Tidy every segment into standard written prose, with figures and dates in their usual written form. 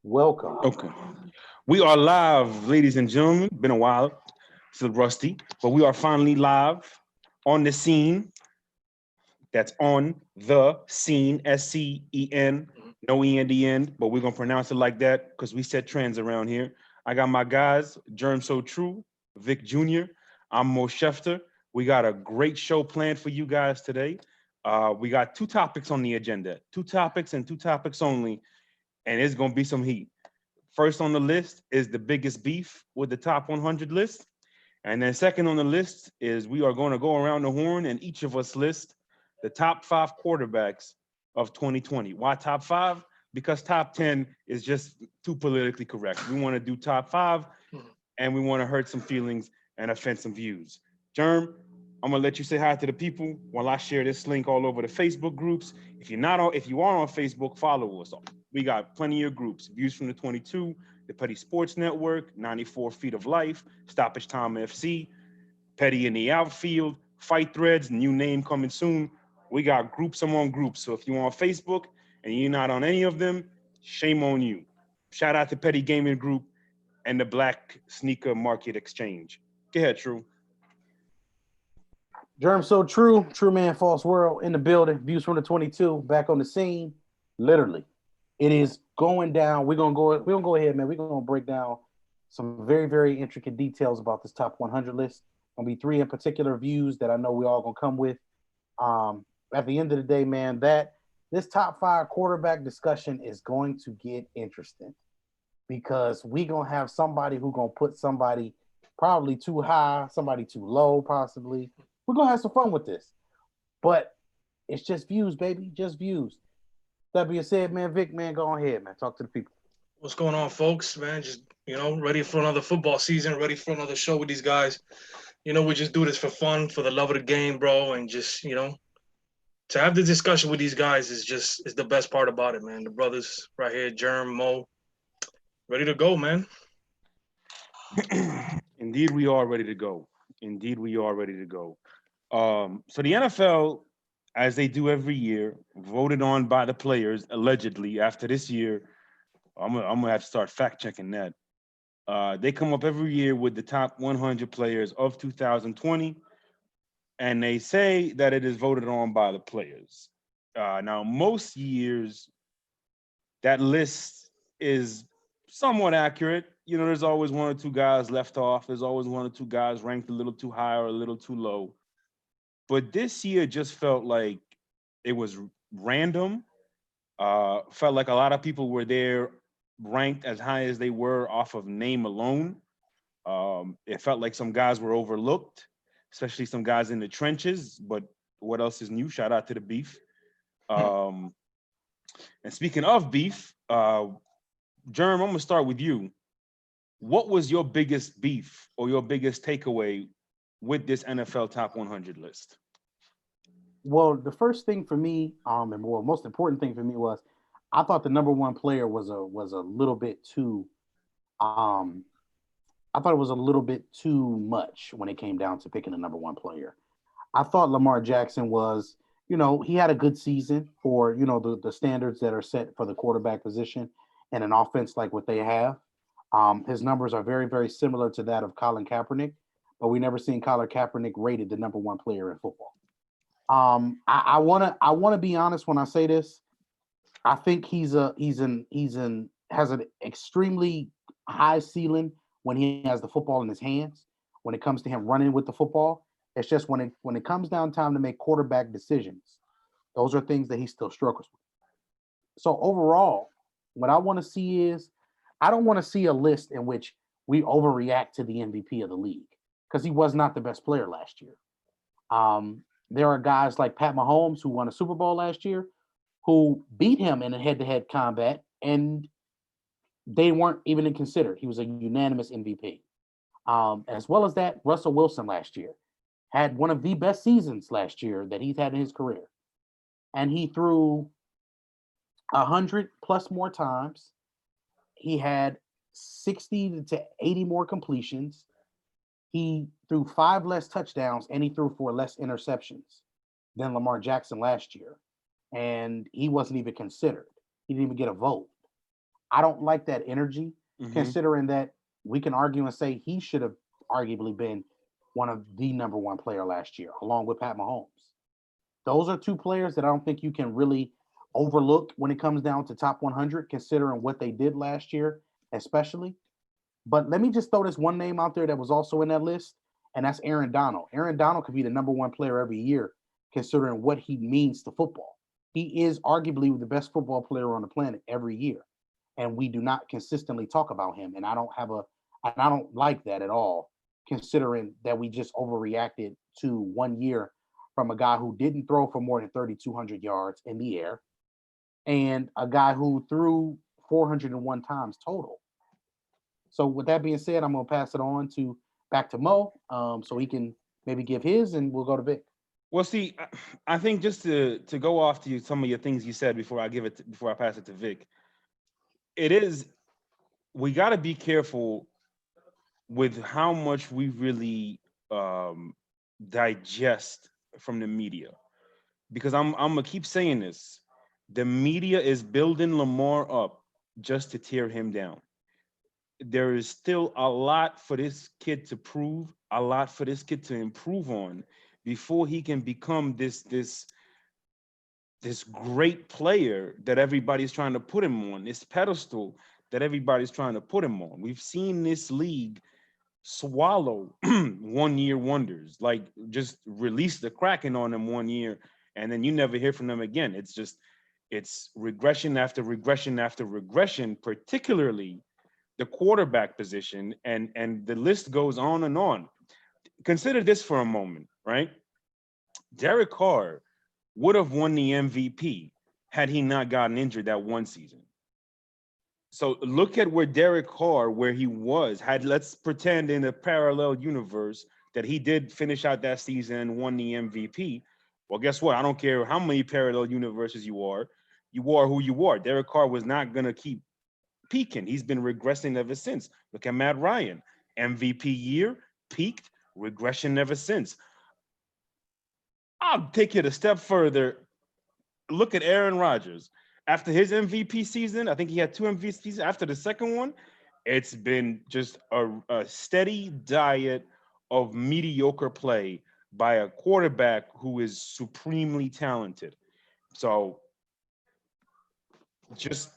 Welcome. Okay. We are live, ladies and gentlemen. Been a while, still rusty, but we are finally live on the scene. That's on the scene, SCEN, no E in the end, but we're gonna pronounce it like that because we set trends around here. I got my guys, Germ So True, Vic Jr., I'm Mo Schefter. We got a great show planned for you guys today. We got two topics on the agenda, two topics and two topics only, and it's gonna be some heat. First on the list is the biggest beef with the top 100 list. And then second on the list is we are going to go around the horn and each of us list the top five quarterbacks of 2020. Why top five? Because top 10 is just too politically correct. We want to do top five and we want to hurt some feelings and offend some views. Germ, I'm gonna let you say hi to the people while I share this link all over the Facebook groups. If you are on Facebook, follow us. We got plenty of groups: Views from the 22, the Petty Sports Network, 94 Feet of Life, Stoppage Time FC, Petty in the Outfield, Fight Threads, new name coming soon. We got groups among groups. So if you're on Facebook and you're not on any of them, shame on you. Shout out to Petty Gaming Group and the Black Sneaker Market Exchange. Go ahead, True. Germ So True, True Man False World in the building. Views from the 22, back on the scene. Literally, it is going down. We're gonna go ahead, man. We're gonna break down some very, very intricate details about this top 100 list. Gonna be three in particular views that I know we all gonna come with. At the end of the day, man, that this top five quarterback discussion is going to get interesting because we gonna have somebody who gonna put somebody probably too high, somebody too low, possibly. We're gonna have some fun with this, but it's just views, baby, just views. That being said, man, Vic, man, go ahead, man, talk to the people. What's going on, folks? Man, just ready for another football season, ready for another show with these guys. We just do this for fun, for the love of the game, bro, and just to have the discussion with these guys is the best part about it, man. The brothers right here, Germ, Mo, ready to go, man. Indeed, we are ready to go. Indeed, we are ready to go. So the NFL, as they do every year, voted on by the players allegedly after this year. I'm gonna have to start fact checking that. They come up every year with the top 100 players of 2020, and they say that it is voted on by the players. Now, most years, that list is somewhat accurate. There's always one or two guys left off. There's always one or two guys ranked a little too high or a little too low. But this year just felt like it was random. Felt like a lot of people were there ranked as high as they were off of name alone. It felt like some guys were overlooked, especially some guys in the trenches. But what else is new? Shout out to the beef. And speaking of beef, Germ, I'm gonna start with you. What was your biggest beef or your biggest takeaway with this NFL Top 100 list? Well, the first thing for me, and more most important thing for me was, I thought the number one player was a little bit too, um, I thought it was a little bit too much when it came down to picking the number one player. I thought Lamar Jackson was, he had a good season for, the standards that are set for the quarterback position and an offense like what they have. His numbers are very, very similar to that of Colin Kaepernick, but we never seen Colin Kaepernick rated the number one player in football. I wanna be honest when I say this. I think he's an has an extremely high ceiling when he has the football in his hands. When it comes to him running with the football, it's just when it comes down time to make quarterback decisions, those are things that he still struggles with. So overall, what I want to see is, I don't want to see a list in which we overreact to the MVP of the league because he was not the best player last year. There are guys like Pat Mahomes who won a Super Bowl last year who beat him in a head-to-head combat, and they weren't even considered. He was a unanimous MVP. As well as that, Russell Wilson last year had one of the best seasons last year that he's had in his career, and he threw 100 plus more times. He had 60 to 80 more completions. He threw five less touchdowns and he threw four less interceptions than Lamar Jackson last year. And he wasn't even considered. He didn't even get a vote. I don't like that energy, Mhm. considering that we can argue and say he should have arguably been one of the number one player last year, along with Pat Mahomes. Those are two players that I don't think you can really overlook when it comes down to top 100, considering what they did last year, especially. But let me just throw this one name out there that was also in that list, and that's Aaron Donald. Aaron Donald could be the number one player every year, considering what he means to football. He is arguably the best football player on the planet every year, and we do not consistently talk about him. And I don't like that at all, considering that we just overreacted to 1 year from a guy who didn't throw for more than 3,200 yards in the air, and a guy who threw 401 times total. So with that being said, I'm gonna pass it on to back to Mo, so he can maybe give his, and we'll go to Vic. Well, see, I think just to go off to you, some of your things you said before I pass it to Vic, it is we got to be careful with how much we really digest from the media, because I'm gonna keep saying this: the media is building Lamar up just to tear him down. There is still a lot for this kid to prove, a lot for this kid to improve on before he can become this great player that everybody's trying to put him on, this pedestal that everybody's trying to put him on. We've seen this league swallow 1 year wonders, like just release the Kraken on them 1 year, and then you never hear from them again. It's regression after regression after regression, particularly the quarterback position, and the list goes on and on. Consider this for a moment, right? Derek Carr would have won the MVP had he not gotten injured that one season. So look at where Derek Carr, where he was. Let's pretend in a parallel universe that he did finish out that season and won the MVP. Well, guess what? I don't care how many parallel universes you are who you are. Derek Carr was not going to keep peaking. He's been regressing ever since. Look at Matt Ryan. MVP year, peaked, regression ever since. I'll take it a step further. Look at Aaron Rodgers. After his MVP season, I think he had 2 MVP seasons. After the second one, it's been just a steady diet of mediocre play by a quarterback who is supremely talented. So just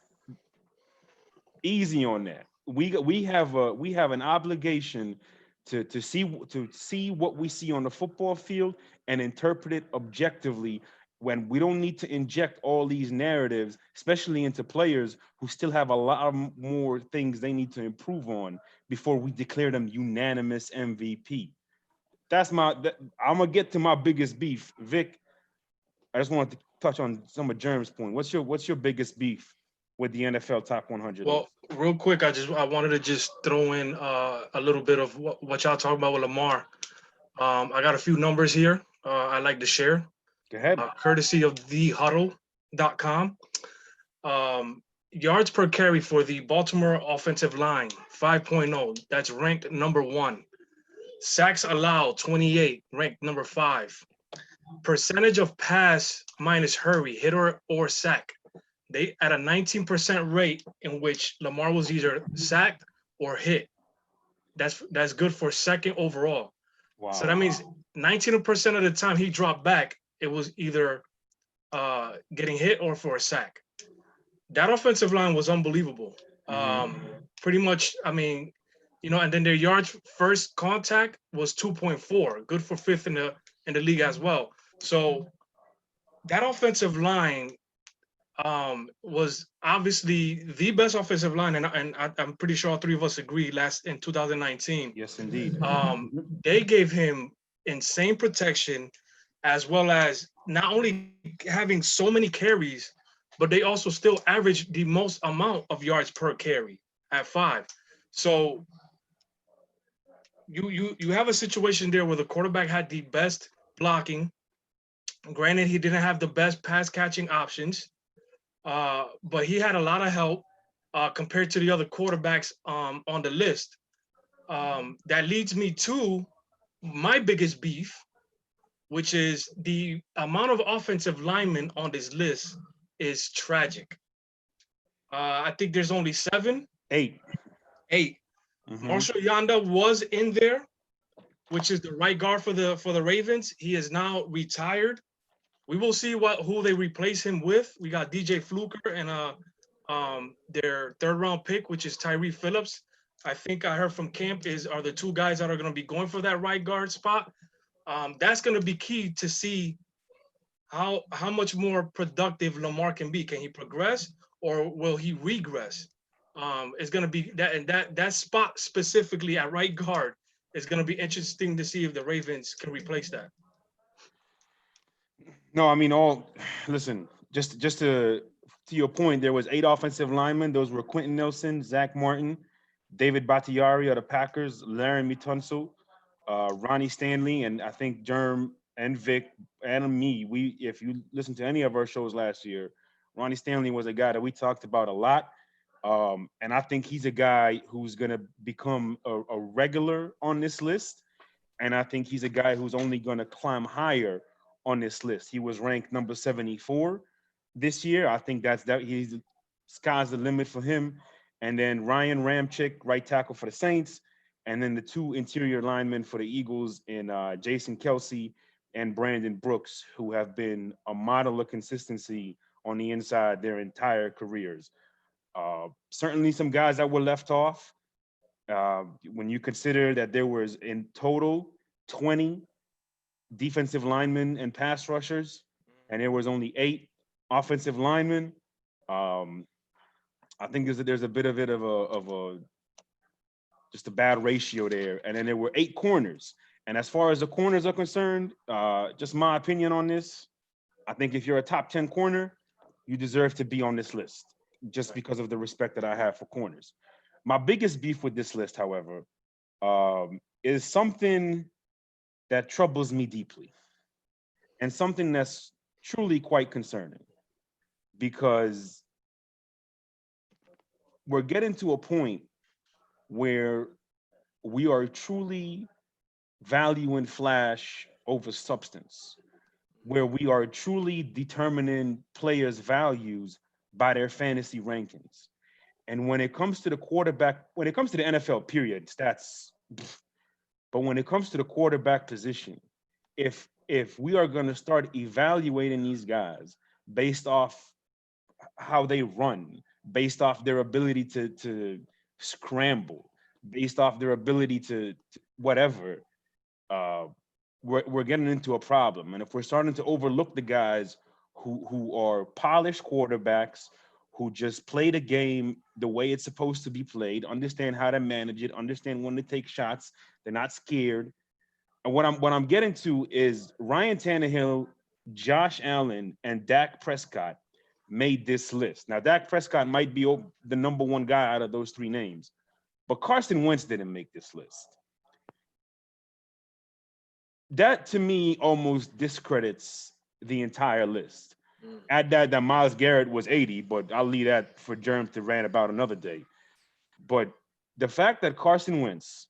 easy on that. We have an obligation to see what we see on the football field and interpret it objectively, when we don't need to inject all these narratives, especially into players who still have a lot more things they need to improve on before we declare them unanimous MVP. I'm gonna get to my biggest beef. Vic, I just wanted to touch on some of Jerm's point. What's your biggest beef with the NFL top 100? Well, real quick, I wanted to just throw in a little bit of what y'all talking about with Lamar. I got a few numbers here I'd like to share. Go ahead. Courtesy of thehuddle.com. Yards per carry for the Baltimore offensive line, 5.0. That's ranked number 1. Sacks allowed, 28, ranked number 5. Percentage of pass minus hurry, hit or sack. They at a 19% rate in which Lamar was either sacked or hit. That's good for second overall. Wow. So that means 19% of the time he dropped back, it was either getting hit or for a sack. That offensive line was unbelievable. Pretty much, I mean, and then their yards first contact was 2.4, good for 5th in the league as well. So that offensive line was obviously the best offensive line, and I'm pretty sure all three of us agree in 2019. Yes, indeed. They gave him insane protection, as well as not only having so many carries, but they also still averaged the most amount of yards per carry at 5. So you have a situation there where the quarterback had the best blocking. Granted, he didn't have the best pass catching options, but he had a lot of help compared to the other quarterbacks on the list. That leads me to my biggest beef, which is the amount of offensive linemen on this list is tragic. I think there's only 7, 8. 8. Mhm. Marshall Yanda was in there, which is the right guard for the Ravens. He is now retired. We will see who they replace him with. We got DJ Fluker and their 3rd round pick, which is Tyree Phillips. I think I heard from camp are the 2 guys that are going to be going for that right guard spot. That's going to be key to see how much more productive Lamar can be. Can he progress or will he regress? It's going to be that, and that spot specifically at right guard is going to be interesting to see if the Ravens can replace that. No, I mean listen, just to your point, there was 8 offensive linemen. Those were Quentin Nelson, Zach Martin, David Bakhtiari of the Packers, Laramie Tunsil, Ronnie Stanley, and I think Germ and Vic and me. If you listen to any of our shows last year, Ronnie Stanley was a guy that we talked about a lot. And I think he's a guy who's going to become a regular on this list. And I think he's a guy who's only going to climb higher on this list. He was ranked number 74 this year. I think he's sky's the limit for him. And then Ryan Ramczyk, right tackle for the Saints, and then the 2 interior linemen for the Eagles in Jason Kelsey and Brandon Brooks, who have been a model of consistency on the inside their entire careers. Certainly some guys that were left off. When you consider that there was in total 20 defensive linemen and pass rushers, and there was only 8 offensive linemen. I think there's a bit of a just a bad ratio there. And then there were 8 corners. And as far as the corners are concerned, just my opinion on this, I think if you're a top 10 corner, you deserve to be on this list just because of the respect that I have for corners. My biggest beef with this list, however, is something that troubles me deeply and something that's truly quite concerning, because we're getting to a point where we are truly valuing flash over substance, where we are truly determining players' values by their fantasy rankings. And when it comes to the quarterback, when it comes to the NFL, period, stats. But when it comes to the quarterback position, if we are going to start evaluating these guys based off how they run, based off their ability to scramble, based off their ability to whatever, we're getting into a problem. And if we're starting to overlook the guys who are polished quarterbacks, who just play the game the way it's supposed to be played, understand how to manage it, understand when to take shots, they're not scared. And what I'm getting to is Ryan Tannehill, Josh Allen, and Dak Prescott made this list. Now, Dak Prescott might be the number 1 guy out of those 3 names, but Carson Wentz didn't make this list. That, to me, almost discredits the entire list. Add that Myles Garrett was 80, but I'll leave that for Germ to rant about another day. But the fact that Carson Wentz,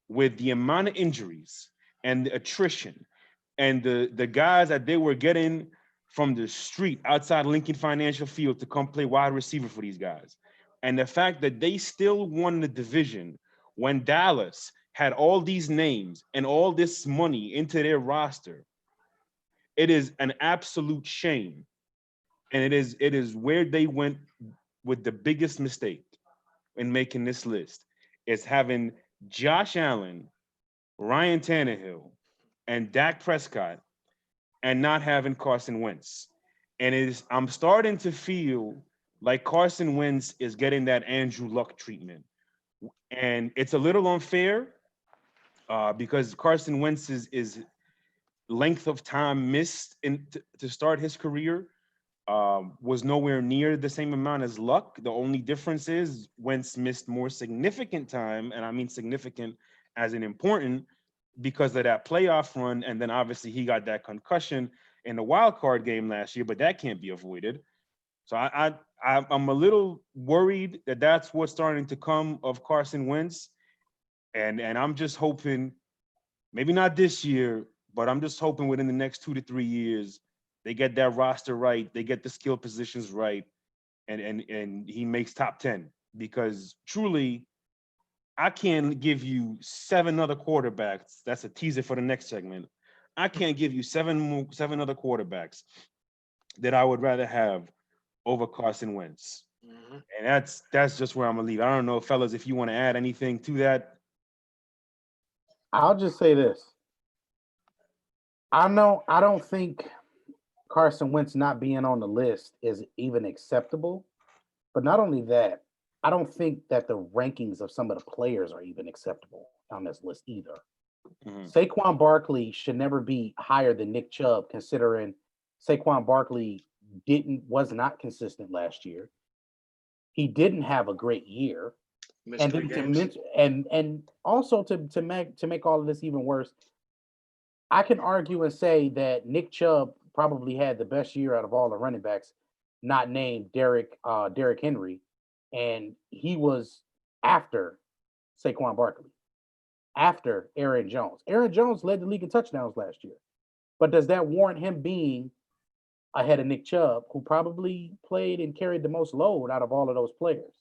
with the amount of injuries and the attrition and the guys that they were getting from the street outside Lincoln Financial Field to come play wide receiver for these guys, and the fact that they still won the division when Dallas had all these names and all this money into their roster, it is an absolute shame. And it is where they went with the biggest mistake in making this list, is having Josh Allen, Ryan Tannehill, and Dak Prescott, and not having Carson Wentz. And I'm starting to feel like Carson Wentz is getting that Andrew Luck treatment. And it's a little unfair because Carson Wentz is length of time missed to start his career was nowhere near the same amount as Luck. The only difference is Wentz missed more significant time, and I mean significant as in important, because of that playoff run, and then obviously he got that concussion in the wild card game last year, but that can't be avoided. So I'm a little worried that that's what's starting to come of Carson Wentz, and I'm just hoping, maybe not this year, but I'm just hoping within the next 2 to 3 years, they get that roster right, they get the skill positions right, and he makes top 10, because truly, I can't give you 7 other quarterbacks. That's a teaser for the next segment. I can't give you 7 other quarterbacks that I would rather have over Carson Wentz. Mhm. And that's just where I'm gonna leave. I don't know, fellas, if you want to add anything to that. I'll just say this. I don't think Carson Wentz not being on the list is even acceptable. But not only that, I don't think that the rankings of some of the players are even acceptable on this list either. Mhm. Saquon Barkley should never be higher than Nick Chubb, considering Saquon Barkley was not consistent last year. He didn't have a great year. Missed And 3 then to games. mention, and also to make all of this even worse, I can argue and say that Nick Chubb probably had the best year out of all the running backs, not named Derrick Henry, and he was after Saquon Barkley, after Aaron Jones. Aaron Jones led the league in touchdowns last year, but does that warrant him being ahead of Nick Chubb, who probably played and carried the most load out of all of those players?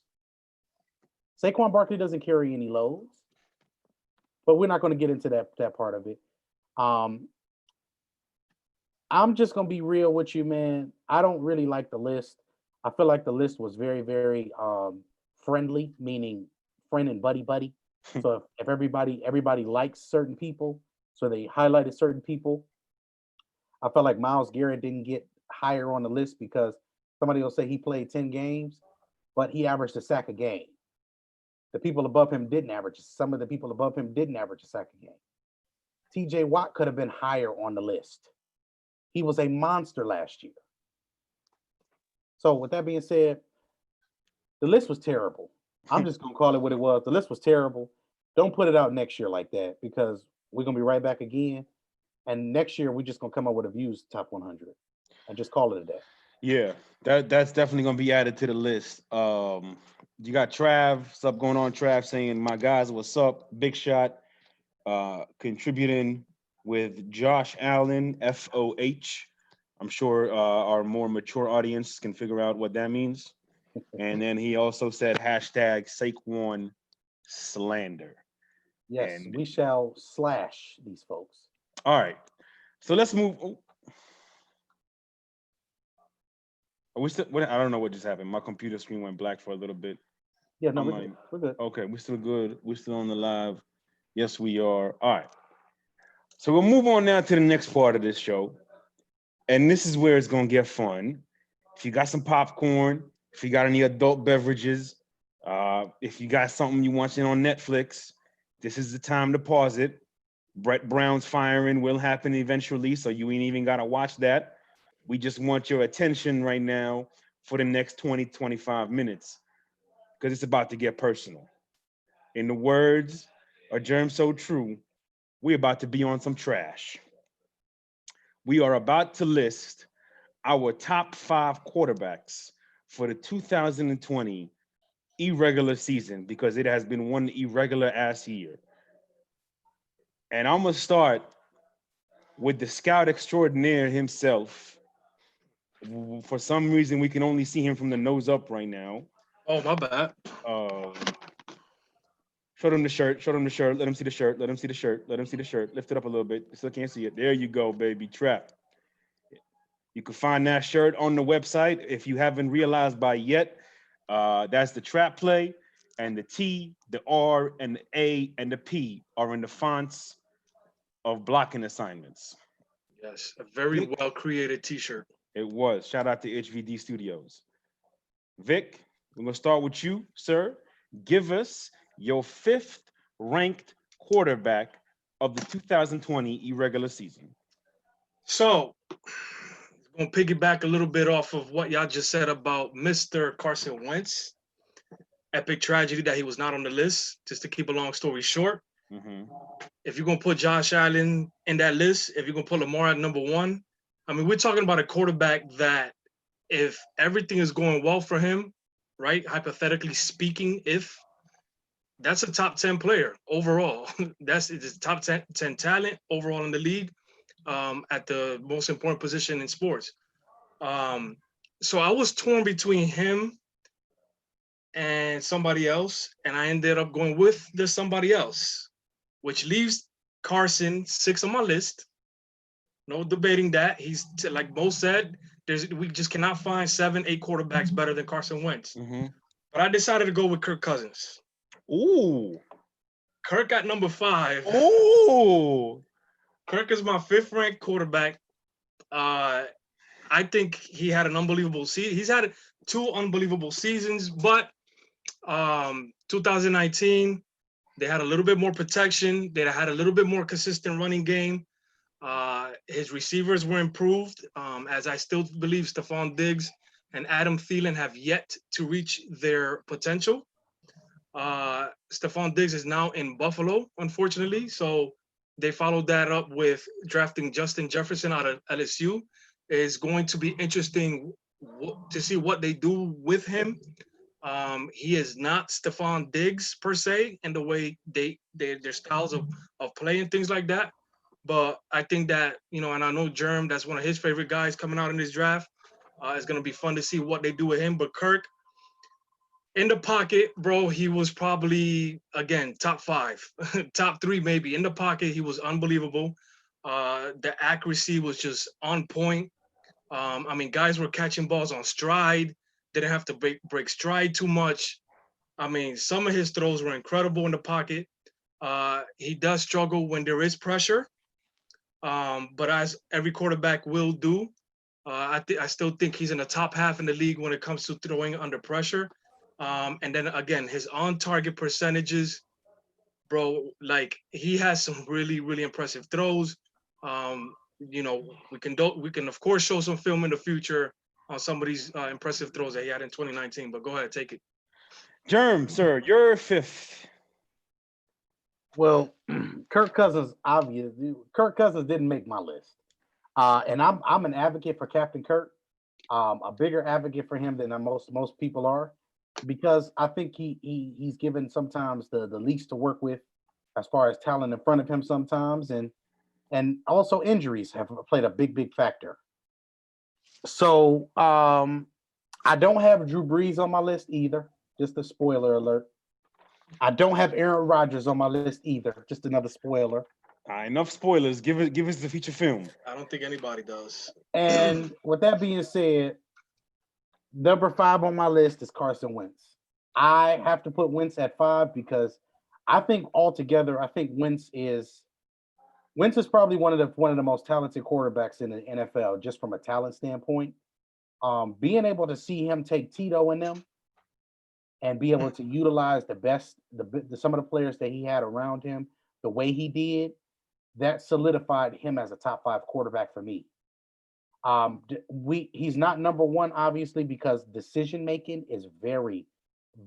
Saquon Barkley doesn't carry any loads, but we're not going to get into that part of it. I'm just gonna be real with you, man. I don't really like the list. I feel like the list was very, very friendly, meaning friend and buddy. So if everybody likes certain people, so they highlighted certain people. I felt like Myles Garrett didn't get higher on the list because somebody will say he played 10 games, but he averaged a sack a game. The people above him didn't average. Some of the people above him didn't average a sack a game. TJ Watt could have been higher on the list. He was a monster last year. So with that being said, the list was terrible. I'm just gonna call it what it was. The list was terrible. Don't put it out next year like that, because we're gonna be right back again. And next year we're just gonna come up with a views top 100 and just call it a day. Yeah, that's definitely gonna be added to the list. You got Trav, what's up going on, Trav, saying my guys, what's up? Big shot, contributing with Josh Allen, FOH. I'm sure our more mature audience can figure out what that means. And then he also said hashtag Saquon slander. Yes, And we shall slash these folks. all right, so let's move. Are we still? I don't know what just happened. My computer screen went black for a little bit. Yeah, no, I'm we're like, good. We're good. okay, we're still good. We're still on the live. Yes, we are. All right. So we'll move on now to the next part of this show. And this is where it's going to get fun. If you got some popcorn, if you got any adult beverages, if you got something you watching on Netflix, this is the time to pause it. Brett Brown's firing will happen eventually, so you ain't even got to watch that. We just want your attention right now for the next 20, 25 minutes, because it's about to get personal. In the words of Germ So True, we're about to be on some trash. We are about to list our top 5 quarterbacks for the 2020 irregular season, because it has been one irregular ass year. And I'm going to start with the scout extraordinaire himself. For some reason, we can only see him from the nose up right now. Oh, my bad. Show them the shirt. Show them the shirt. Let him see the shirt. Let him see the shirt. Let him see the shirt. Lift it up a little bit. Still can't see it. There you go, baby. Trap. You can find that shirt on the website if you haven't realized by yet. That's the Trap Play, and the T, the R, and the A, and the P are in the fonts of blocking assignments. Yes, a very well created T-shirt. It was. Shout out to HVD Studios. Vic, we're gonna start with you, sir. Give us your 5th ranked quarterback of the 2020 irregular season. So, I'm gonna piggyback a little bit off of what y'all just said about Mr. Carson Wentz. Epic tragedy that he was not on the list. Just to keep a long story short, if you're gonna put Josh Allen in that list, if you're gonna put Lamar at number 1, I mean, we're talking about a quarterback that, if everything is going well for him, right? Hypothetically speaking, if that's a top 10 player overall, it's a top 10 talent overall in the league, at the most important position in sports. So I was torn between him and somebody else, and I ended up going with the somebody else, which leaves Carson 6 on my list. No debating that. He's like Mo said, we just cannot find 7, 8 quarterbacks better than Carson Wentz. Mm-hmm. But I decided to go with Kirk Cousins. Ooh. Kirk at number 5. Ooh. Kirk is my 5th ranked quarterback. I think he had an unbelievable season. He's had 2 unbelievable seasons, but 2019, they had a little bit more protection. They had a little bit more consistent running game. His receivers were improved, as I still believe Stephon Diggs and Adam Thielen have yet to reach their potential. Stephon Diggs is now in Buffalo, unfortunately. So they followed that up with drafting Justin Jefferson out of LSU. It's going to be interesting to see what they do with him. He is not Stephon Diggs per se in the way their styles of play and things like that. But I think that, and I know Germ, that's one of his favorite guys coming out in this draft. It's going to be fun to see what they do with him. But Kirk, in the pocket, bro, he was probably, again, top 5, top 3 maybe. In the pocket, he was unbelievable. The accuracy was just on point. Guys were catching balls on stride. Didn't have to break stride too much. Some of his throws were incredible in the pocket. He does struggle when there is pressure. But as every quarterback will do, I still think he's in the top half in the league when it comes to throwing under pressure. And then again, his on-target percentages, bro, like he has some really, really impressive throws. We can of course show some film in the future on some of these impressive throws that he had in 2019. But go ahead, take it. Germ, sir, you're 5th. Well, Kirk Cousins, obviously, Kirk Cousins didn't make my list. And I'm an advocate for Captain Kirk, a bigger advocate for him than most people are, because I think he's given sometimes the least to work with as far as talent in front of him sometimes, and also injuries have played a big factor. So I don't have Drew Brees on my list either. Just a spoiler alert. I don't have Aaron Rodgers on my list either. Just another spoiler. Enough spoilers. Give us the feature film. I don't think anybody does. And with that being said, number 5 on my list is Carson Wentz. I have to put Wentz at 5 because I think altogether, Wentz is probably one of the most talented quarterbacks in the NFL, just from a talent standpoint. Being able to see him take Tito in them and be able to utilize some of the players that he had around him the way he did, that solidified him as a top 5 quarterback for me. He's not number 1, obviously, because decision making is very,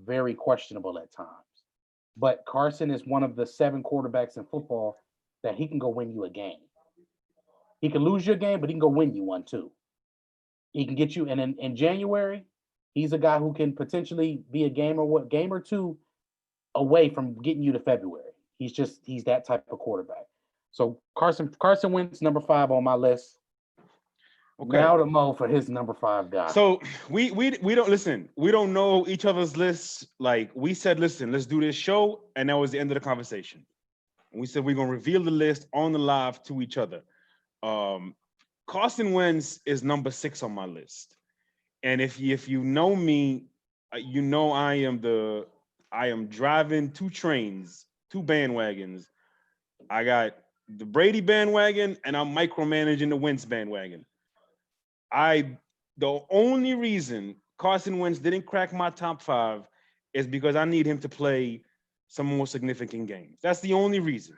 very questionable at times. But Carson is one of the 7 quarterbacks in football that he can go win you a game. He can lose your game, but he can go win you one too. He can get you, and in January, he's a guy who can potentially be a game or 2 away from getting you to February. He's that type of quarterback. So Carson Wentz, number 5 on my list. Okay. Now to Mo for his number 5 guy. So we don't listen. We don't know each other's lists. Like we said, listen, let's do this show, and that was the end of the conversation. We said we're gonna reveal the list on the live to each other. Carson Wentz is number 6 on my list, and if you know me, you know I am driving 2 trains, 2 bandwagons. I got the Brady bandwagon, and I'm micromanaging the Wentz bandwagon. The only reason Carson Wentz didn't crack my top 5 is because I need him to play some more significant games. That's the only reason.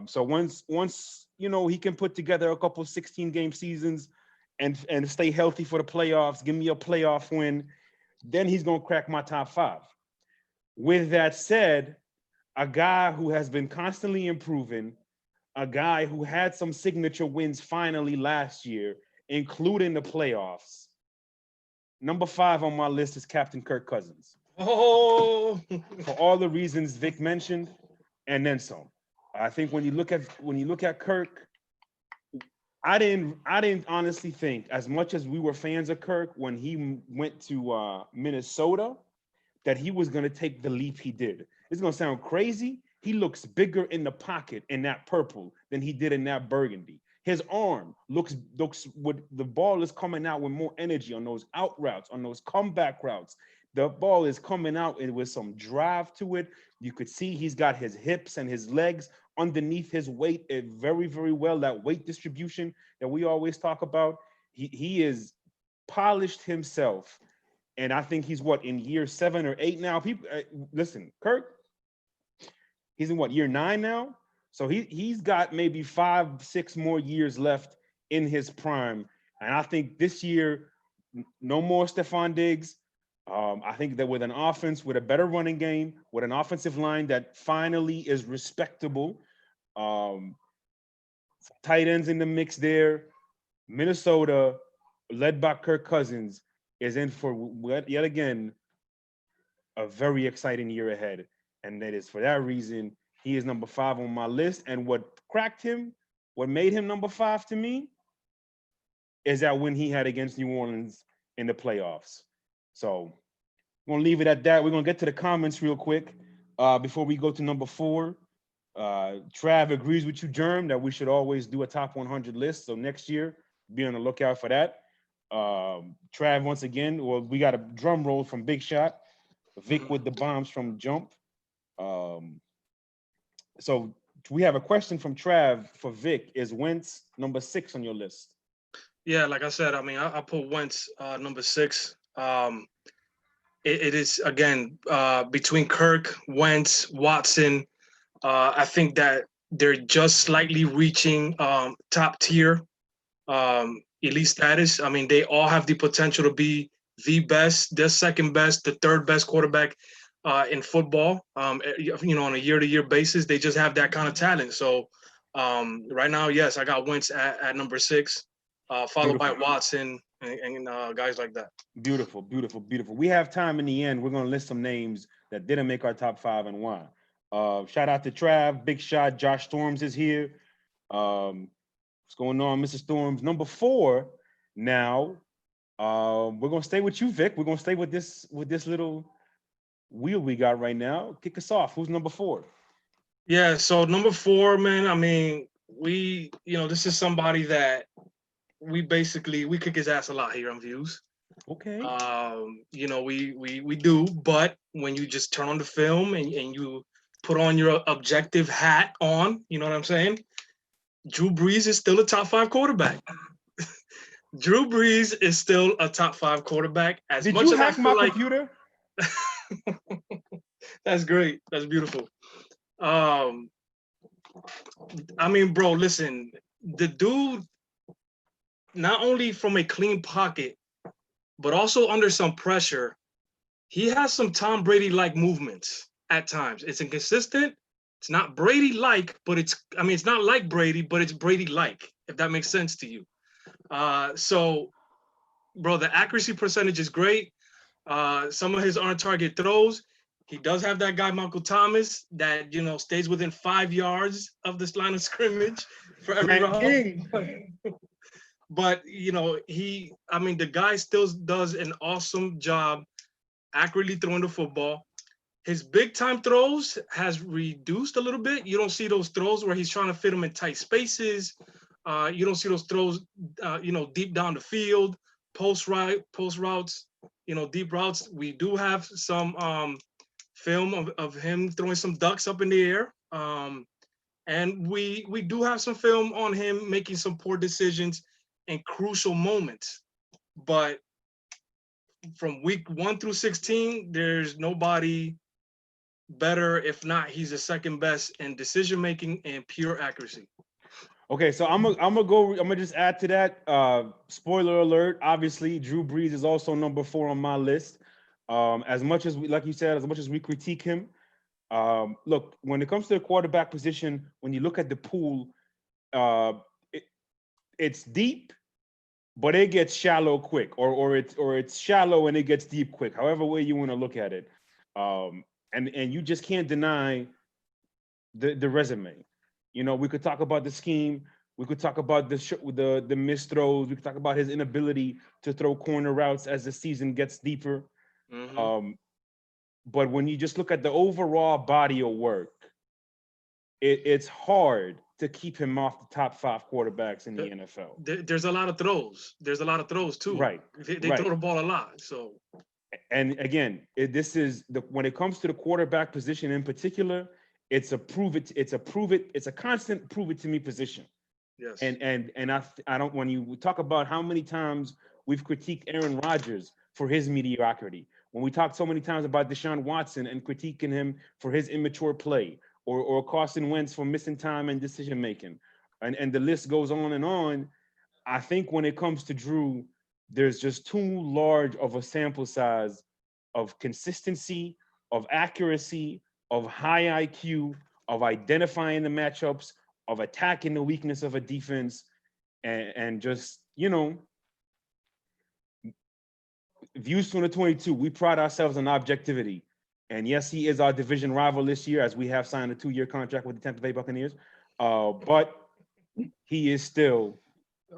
So once he can put together a couple 16-game seasons and stay healthy for the playoffs, give me a playoff win, then he's gonna crack my top 5. With that said, a guy who has been constantly improving, a guy who had some signature wins finally last year, including the playoffs. Number 5 on my list is Captain Kirk Cousins. Oh, for all the reasons Vic mentioned, and then some. I think when you look at Kirk, I didn't honestly think, as much as we were fans of Kirk when he went to Minnesota, that he was going to take the leap he did. It's going to sound crazy. He looks bigger in the pocket in that purple than he did in that burgundy. His arm looks with the ball is coming out with more energy on those out routes, on those comeback routes. The ball is coming out with some drive to it. You could see he's got his hips and his legs underneath his weight very, very well. That weight distribution that we always talk about. He is polished himself. And I think he's in year 7 or 8 now. People listen, Kirk, he's in year 9 now? So he's got maybe 5-6 more years left in his prime. And I think this year, no more Stephon Diggs. I think that with an offense, with a better running game, with an offensive line that finally is respectable, tight ends in the mix there, Minnesota, led by Kirk Cousins, is in for yet again a very exciting year ahead. And that is for that reason, he is number 5 on my list. And what cracked him, what made him number 5 to me, is that win he had against New Orleans in the playoffs. So we're going to leave it at that. We're going to get to the comments real quick before we go to number 4. Trav agrees with you, Germ, that we should always do a top 100 list. So next year, be on the lookout for that. Trav, once again, we got a drum roll from Big Shot. Vic with the bombs from Jump. So we have a question from Trav for Vic. Is Wentz number 6 on your list? Yeah, like I said, I mean, I put Wentz number 6. It is, again, between Kirk, Wentz, Watson. I think that they're just slightly reaching top tier elite status. I mean, they all have the potential to be the best, the second best, the third best quarterback in football. On a year-to-year basis, they just have that kind of talent. So right now, yes, I got Wentz at number 6, followed by Watson and guys like that. Beautiful, beautiful, beautiful. We have time in the end. We're going to list some names that didn't make our top 5 and why. Shout out to Trav, Big Shot, Josh Storms is here. What's going on, Mr. Storms? Number 4 now. We're going to stay with you, Vic. We're going to stay with this little wheel we got right now. Kick us off. Who's number 4? Yeah, so number 4, man, I mean, this is somebody that we kick his ass a lot here on Views. Okay. We do, but when you just turn on the film and you put on your objective hat on, you know what I'm saying? Drew Brees is still a top 5 quarterback. Drew Brees is still a top 5 quarterback. Did you hack my computer? That's great. That's beautiful. I mean, bro, listen, the dude, not only from a clean pocket, but also under some pressure, he has some Tom Brady-like movements at times. It's inconsistent. It's not Brady-like, but it's not like Brady, but it's Brady-like, if that makes sense to you. So, bro, the accuracy percentage is great. Some of his on-target throws, he does have that guy, Michael Thomas, that, stays within 5 yards of this line of scrimmage for every round. But, the guy still does an awesome job accurately throwing the football. His big time throws has reduced a little bit. You don't see those throws where he's trying to fit them in tight spaces. You don't see those throws, deep down the field, post routes, deep routes. We do have some film of him throwing some ducks up in the air. And we do have some film on him making some poor decisions in crucial moments. But from week 1 through 16, there's nobody better. If not, he's the second best in decision making and pure accuracy. Okay, so I'm gonna just add to that. Spoiler alert, obviously Drew Brees is also number 4 on my list. As much as we critique him, look, when it comes to the quarterback position, when you look at the pool, it's deep, but it gets shallow quick, or it's shallow and it gets deep quick, however way you want to look at it. And you just can't deny the resume. We could talk about the scheme. We could talk about the missed throws. We could talk about his inability to throw corner routes as the season gets deeper. Mm-hmm. But when you just look at the overall body of work, it's hard to keep him off the top 5 quarterbacks in the NFL. There's a lot of throws. There's a lot of throws too. Right. They throw the ball a lot. So. And again, when it comes to the quarterback position in particular, it's a constant prove it to me position. Yes. And I don't, when you talk about how many times we've critiqued Aaron Rodgers for his mediocrity, when we talk so many times about Deshaun Watson and critiquing him for his immature play, or Carson Wentz for missing time and decision making, and the list goes on and on. I think when it comes to Drew, there's just too large of a sample size of consistency, of accuracy, of high IQ, of identifying the matchups, of attacking the weakness of a defense, and just, Views 2022, we pride ourselves on objectivity. And yes, he is our division rival this year, as we have signed a 2-year contract with the Tampa Bay Buccaneers. But he is still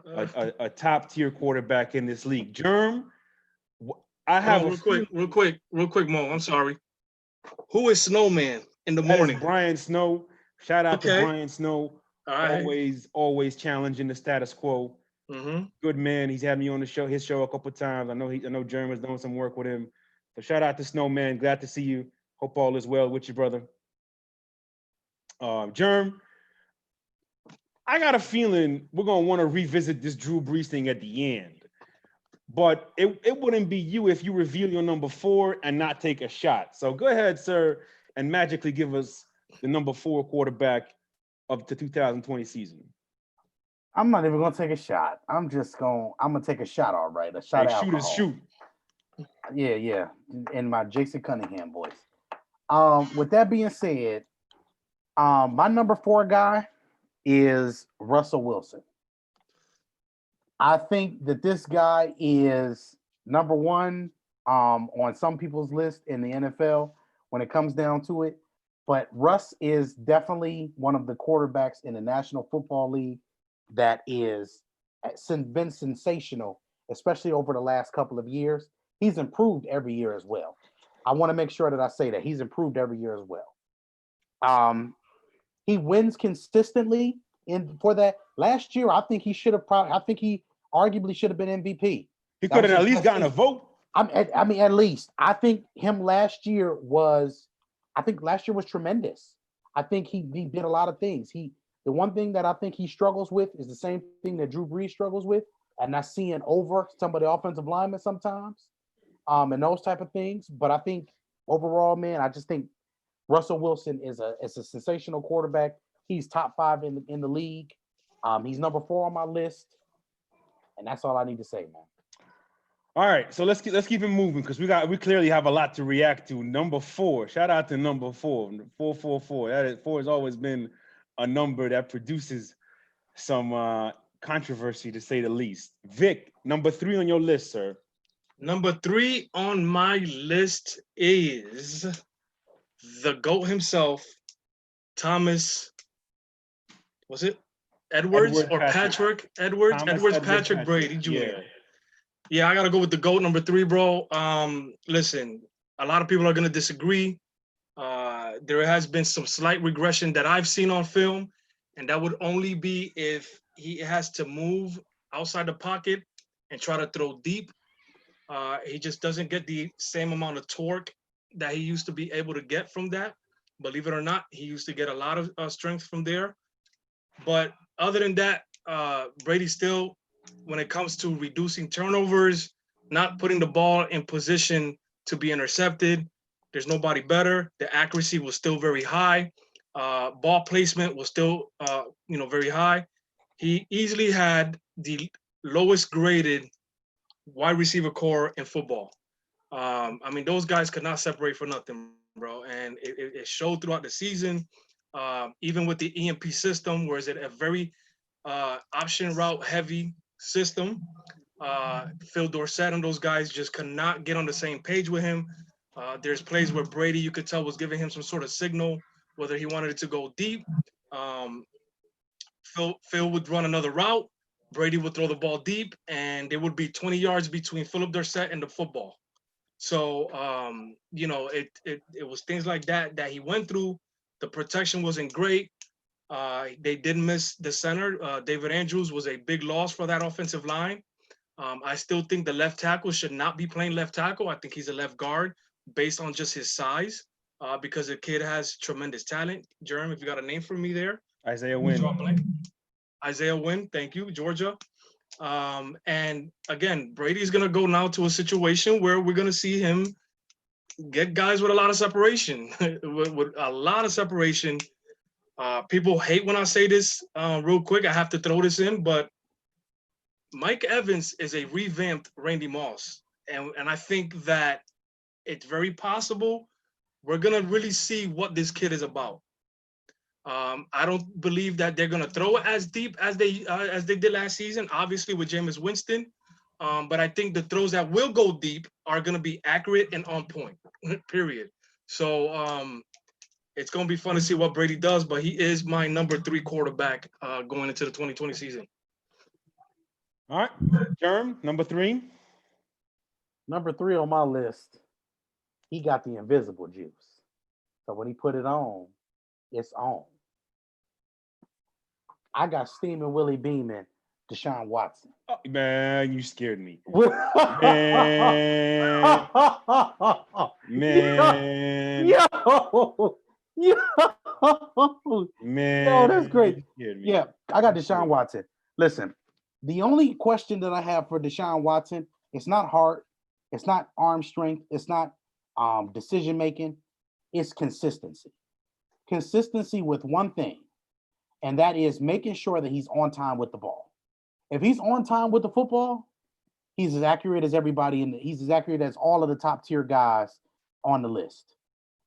a top tier quarterback in this league. Germ, I have real quick, Mo. I'm sorry. Who is Snowman in the morning? Brian Snow. Shout out to Brian Snow. Always challenging the status quo. Mm-hmm. Good man. He's had me on his show a couple of times. I know Germ was doing some work with him. So shout out to Snowman. Glad to see you. Hope all is well with you, brother. Germ, I got a feeling we're going to want to revisit this Drew Brees thing at the end. But it wouldn't be you if you reveal your number 4 and not take a shot. So go ahead, sir, and magically give us the number 4 quarterback of the 2020 season. I'm not even going to take a shot. I'm going to take a shot, all right. A shot of alcohol. Shoot. Yeah. In my Jason Cunningham voice. With that being said, my number 4 guy is Russell Wilson. I think that this guy is number 1 on some people's list in the NFL when it comes down to it. But Russ is definitely one of the quarterbacks in the National Football League that is been sensational, especially over the last couple of years. He's improved every year as well. I want to make sure that I say that he's improved every year as well. He wins consistently for that. Last year, I think he arguably should have been MVP. He could have at least gotten a vote. I mean, at least. I think last year was tremendous. I think he did a lot of things. The one thing that I think he struggles with is the same thing that Drew Brees struggles with, and that's seeing over some of the offensive linemen sometimes, and those type of things. But I think overall, man, I just think Russell Wilson is a sensational quarterback. He's top 5 in the league. He's number 4 on my list, and that's all I need to say, man. All right, so let's keep it moving because we clearly have a lot to react to. Number 4, shout out to number 4, 444. That is, 4 has always been a number that produces some controversy, to say the least. Vic, number 3 on your list, sir. Number 3 on my list is the GOAT himself, Thomas. Was it Edwards or Patrick Edwards? Edwards Patrick Brady Jr. Yeah, I gotta go with the GOAT, number 3, bro. Listen, a lot of people are gonna disagree. There has been some slight regression that I've seen on film, and that would only be if he has to move outside the pocket and try to throw deep. He just doesn't get the same amount of torque that he used to be able to get from that. Believe it or not, he used to get a lot of strength from there. But other than that, Brady still, when it comes to reducing turnovers, not putting the ball in position to be intercepted, there's nobody better. The accuracy was still very high. Ball placement was still, very high. He easily had the lowest graded wide receiver core in football. I mean, those guys could not separate for nothing, bro. And it showed throughout the season, even with the EMP system, where is it a very option route heavy system. Phil Dorsett and those guys just could not get on the same page with him. There's plays where Brady, you could tell, was giving him some sort of signal, whether he wanted it to go deep. Phil would run another route. Brady would throw the ball deep, and there would be 20 yards between Philip Dorsett and the football. So it was things like that he went through. The protection wasn't great. They did miss the center. David Andrews was a big loss for that offensive line. I still think the left tackle should not be playing left tackle. I think he's a left guard based on just his size, because the kid has tremendous talent. Jerem, if you got a name for me there. Isaiah Wynn. Isaiah Wynn, thank you, Georgia. And again, Brady's going to go now to a situation where we're going to see him get guys with a lot of separation, with a lot of separation. People hate when I say this real quick. I have to throw this in, but Mike Evans is a revamped Randy Moss. And I think that it's very possible we're going to really see what this kid is about. I don't believe that they're going to throw it as deep as they did last season, obviously with Jameis Winston. But I think the throws that will go deep are going to be accurate and on point, period. So it's going to be fun to see what Brady does, but he is my number 3 quarterback going into the 2020 season. All right, Germ, number 3. Number 3 on my list, he got the invisible juice. So when he put it on, it's on. I got steaming Willie Beeman, Deshaun Watson. Oh, man, you scared me. Man. Yo. Man. Yo, that's great. Yeah, I got Deshaun Watson. Listen, the only question that I have for Deshaun Watson, it's not heart, it's not arm strength, it's not decision making, it's consistency. Consistency with one thing, and that is making sure that he's on time with the ball. If he's on time with the football, he's as accurate as everybody, and he's as accurate as all of the top tier guys on the list.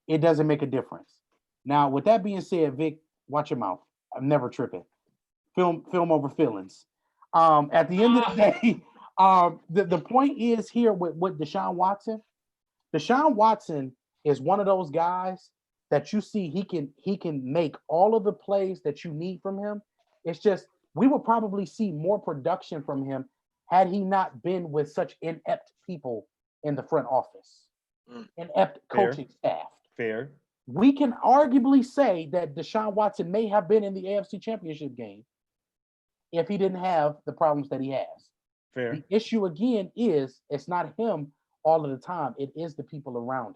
It doesn't make a difference. Now, with that being said, Vic, watch your mouth. I'm never tripping. Film over feelings. At the end of the day, the point is here with Deshaun Watson. Deshaun Watson is one of those guys that you see he can make all of the plays that you need from him. It's just we would probably see more production from him had he not been with such inept people in the front office, inept coaching staff. Fair. We can arguably say that Deshaun Watson may have been in the AFC Championship game if he didn't have the problems that he has. Fair. The issue again is it's not him all of the time. It is the people around him.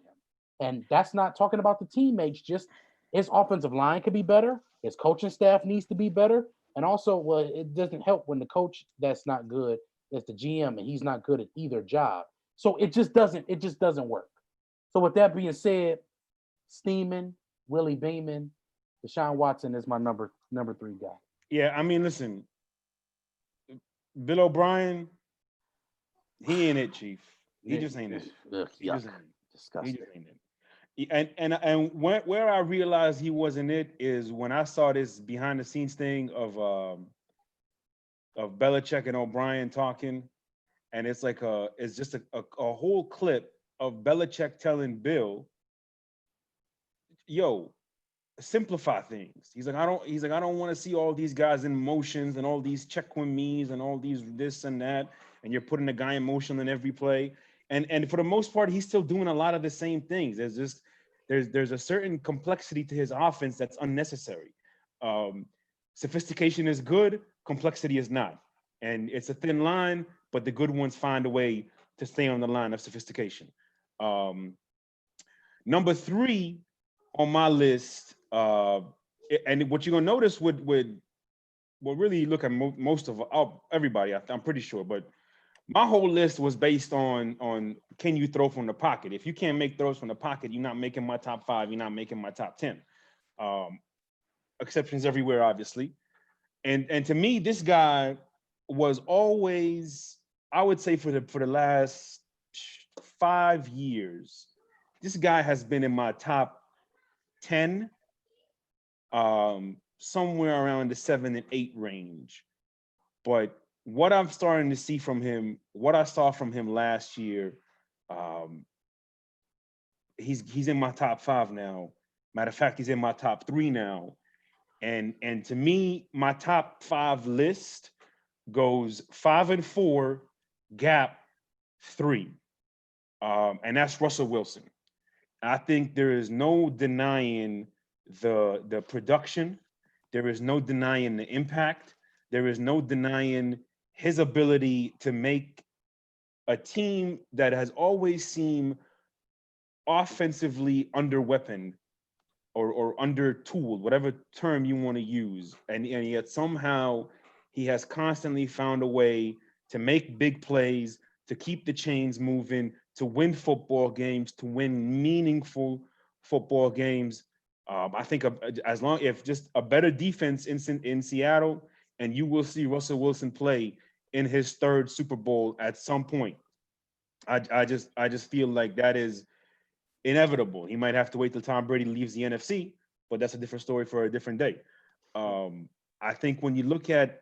And that's not talking about the teammates, just his offensive line could be better. His coaching staff needs to be better. And also, well, it doesn't help when the coach that's not good is the GM and he's not good at either job. So it just doesn't work. So with that being said, Steeman, Willie Beeman, Deshaun Watson is my number 3 guy. Yeah, I mean, listen, Bill O'Brien, he ain't it, Chief. He just ain't it. He just ain't it. Disgusting. He just ain't it. And where I realized he wasn't it is when I saw this behind the scenes thing of Belichick and O'Brien talking, and it's like it's just a whole clip of Belichick telling Bill, "Yo, simplify things." He's like, I don't want to see all these guys in motions and all these check with me's and all these this and that, and you're putting a guy in motion in every play. And for the most part, he's still doing a lot of the same things. There's a certain complexity to his offense that's unnecessary. Sophistication is good, complexity is not. And it's a thin line, but the good ones find a way to stay on the line of sophistication. Number 3 on my list, and what you're gonna notice would really look at most of everybody, I'm pretty sure, but my whole list was based on can you throw from the pocket? If you can't make throws from the pocket, you're not making my top 5. You're not making my top 10. Exceptions everywhere, obviously. And to me, this guy was always, I would say, for the last 5 years, this guy has been in my top 10, somewhere around the 7 and 8 range. But what I'm starting to see from him, what I saw from him last year, he's in my top 5 now. Matter of fact, he's in my top 3 now. And to me, my top 5 list goes 5 and 4, gap 3. and that's Russell Wilson. I think there is no denying the production. There is no denying the impact. There is no denying his ability to make a team that has always seemed offensively under-weaponed or under-tooled, whatever term you want to use, and yet somehow he has constantly found a way to make big plays, to keep the chains moving, to win football games, to win meaningful football games. I think as long if just a better defense in Seattle, and you will see Russell Wilson play in his third Super Bowl at some point. I just feel like that is inevitable. He might have to wait till Tom Brady leaves the NFC, but that's a different story for a different day. I think when you look at,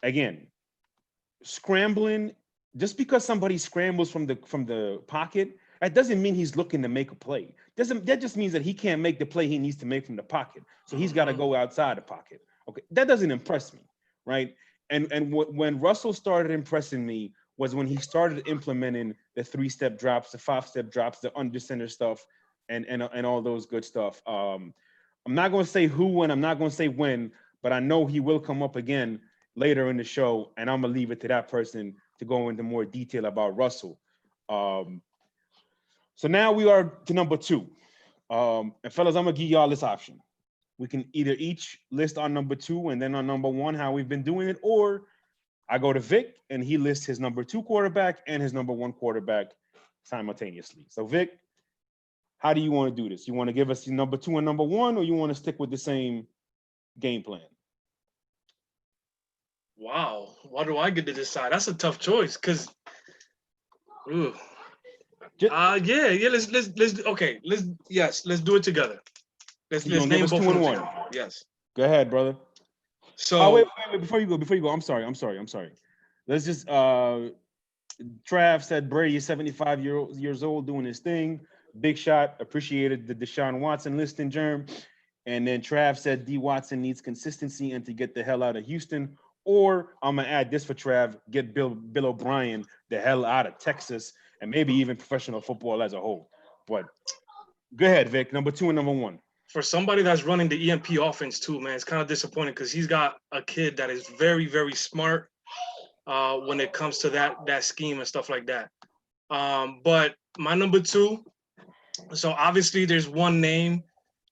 again, scrambling, just because somebody scrambles from the pocket, that doesn't mean he's looking to make a play. That just means that he can't make the play he needs to make from the pocket. So he's got to go outside the pocket. Okay, that doesn't impress me, right? And when Russell started impressing me was when he started implementing the 3-step drops, the 5-step drops, the under center stuff, and all those good stuff. I'm not going to say who and I'm not going to say when, but I know he will come up again later in the show, and I'm gonna leave it to that person to go into more detail about Russell. So now we are to number 2. And fellas, I'm gonna give y'all this option. We can either each list on number 2 and then on number 1 how we've been doing it, or I go to Vic and he lists his number 2 quarterback and his number 1 quarterback simultaneously. So Vic, how do you want to do this? You want to give us your number 2 and number 1, or you want to stick with the same game plan? Wow, why do I get to decide? That's a tough choice, because let's do it together. Let's name both of them. Yes. Go ahead, brother. So wait, before you go, I'm sorry. Let's just Trav said Brady is 75 years old doing his thing. Big shot, appreciated the Deshaun Watson listing, Germ. And then Trav said D Watson needs consistency and to get the hell out of Houston. Or I'm gonna add this for Trav, get Bill O'Brien the hell out of Texas and maybe even professional football as a whole. But go ahead, Vic, number 2 and number 1. For somebody that's running the EMP offense too, man, it's kind of disappointing because he's got a kid that is very, very smart when it comes to that scheme and stuff like that. But my number 2, so obviously there's one name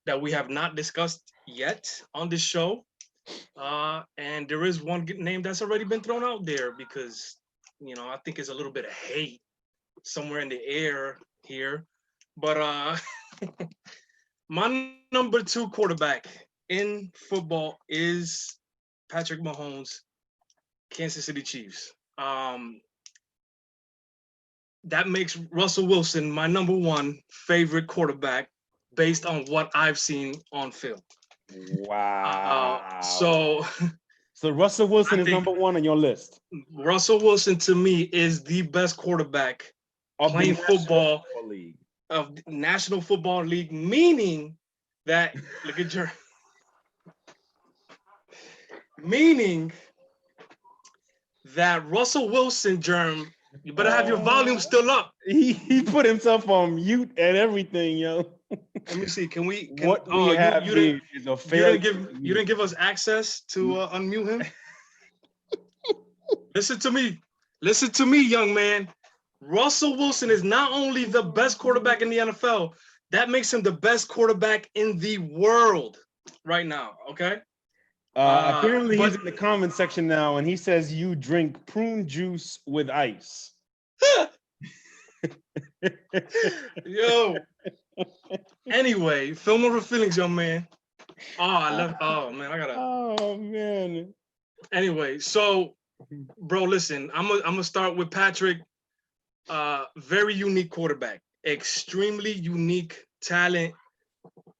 that we have not discussed yet on this show. And there is one name that's already been thrown out there because, I think it's a little bit of hate somewhere in the air here. But my number 2 quarterback in football is Patrick Mahomes, Kansas City Chiefs. That makes Russell Wilson my number 1 favorite quarterback based on what I've seen on film. Wow. So Russell Wilson is number 1 on your list. Russell Wilson to me is the best quarterback playing football of the National Football League, meaning that Russell Wilson, Germ, you better have your volume still up. He put himself on mute and everything, yo. Let me see. You didn't give us access to unmute him. Listen to me, young man. Russell Wilson is not only the best quarterback in the NFL, that makes him the best quarterback in the world right now. Okay. Apparently he's in the comment section now, and he says you drink prune juice with ice. Yo. Anyway, film over feelings, young man. Oh man. Anyway, so bro, listen, I'm gonna start with Patrick. Very unique quarterback, extremely unique talent.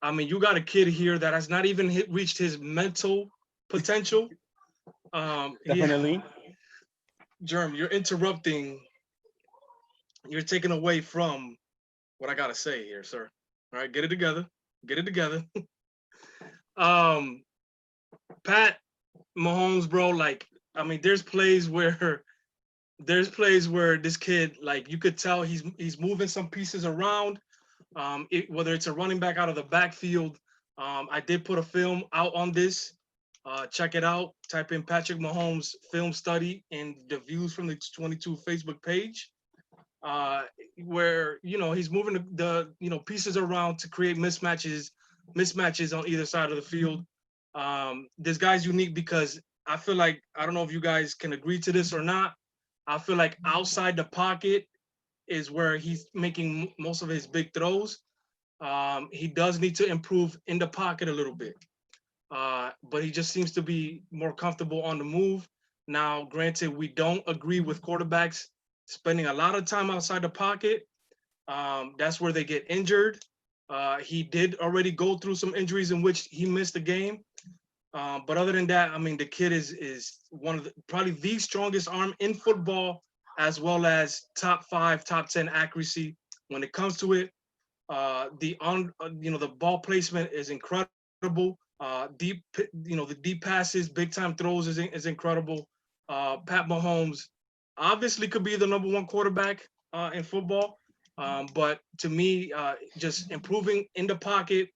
I mean, you got a kid here that has not even reached his mental potential. Definitely. Germ, you're interrupting. You're taking away from what I gotta say here, sir. All right, get it together. Pat Mahomes, bro, there's plays where there's plays where this kid, like, you could tell he's moving some pieces around. Whether it's a running back out of the backfield. I did put a film out on this. Check it out. Type in Patrick Mahomes film study and the views from the 22 Facebook page. Where he's moving the pieces around to create mismatches on either side of the field. This guy's unique because I feel like, I don't know if you guys can agree to this or not, I feel like outside the pocket is where he's making most of his big throws. He does need to improve in the pocket a little bit, but he just seems to be more comfortable on the move. Now, granted, we don't agree with quarterbacks spending a lot of time outside the pocket. That's where they get injured. He did already go through some injuries in which he missed the game. But other than that, I mean, the kid is one of probably the strongest arm in football, as well as top 5, top 10 accuracy when it comes to it. The ball placement is incredible. The deep passes, big time throws is incredible. Pat Mahomes obviously could be the number 1 quarterback in football. But to me, just improving in the pocket,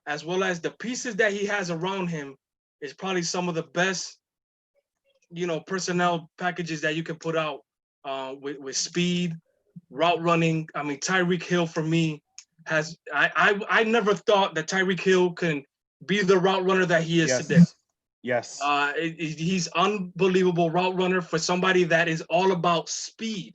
as well as the pieces that he has around him, is probably some of the best, personnel packages that you can put out with speed, route running. I mean, Tyreek Hill for me I never thought that Tyreek Hill can be the route runner that he is today. Yes. He's unbelievable route runner for somebody that is all about speed.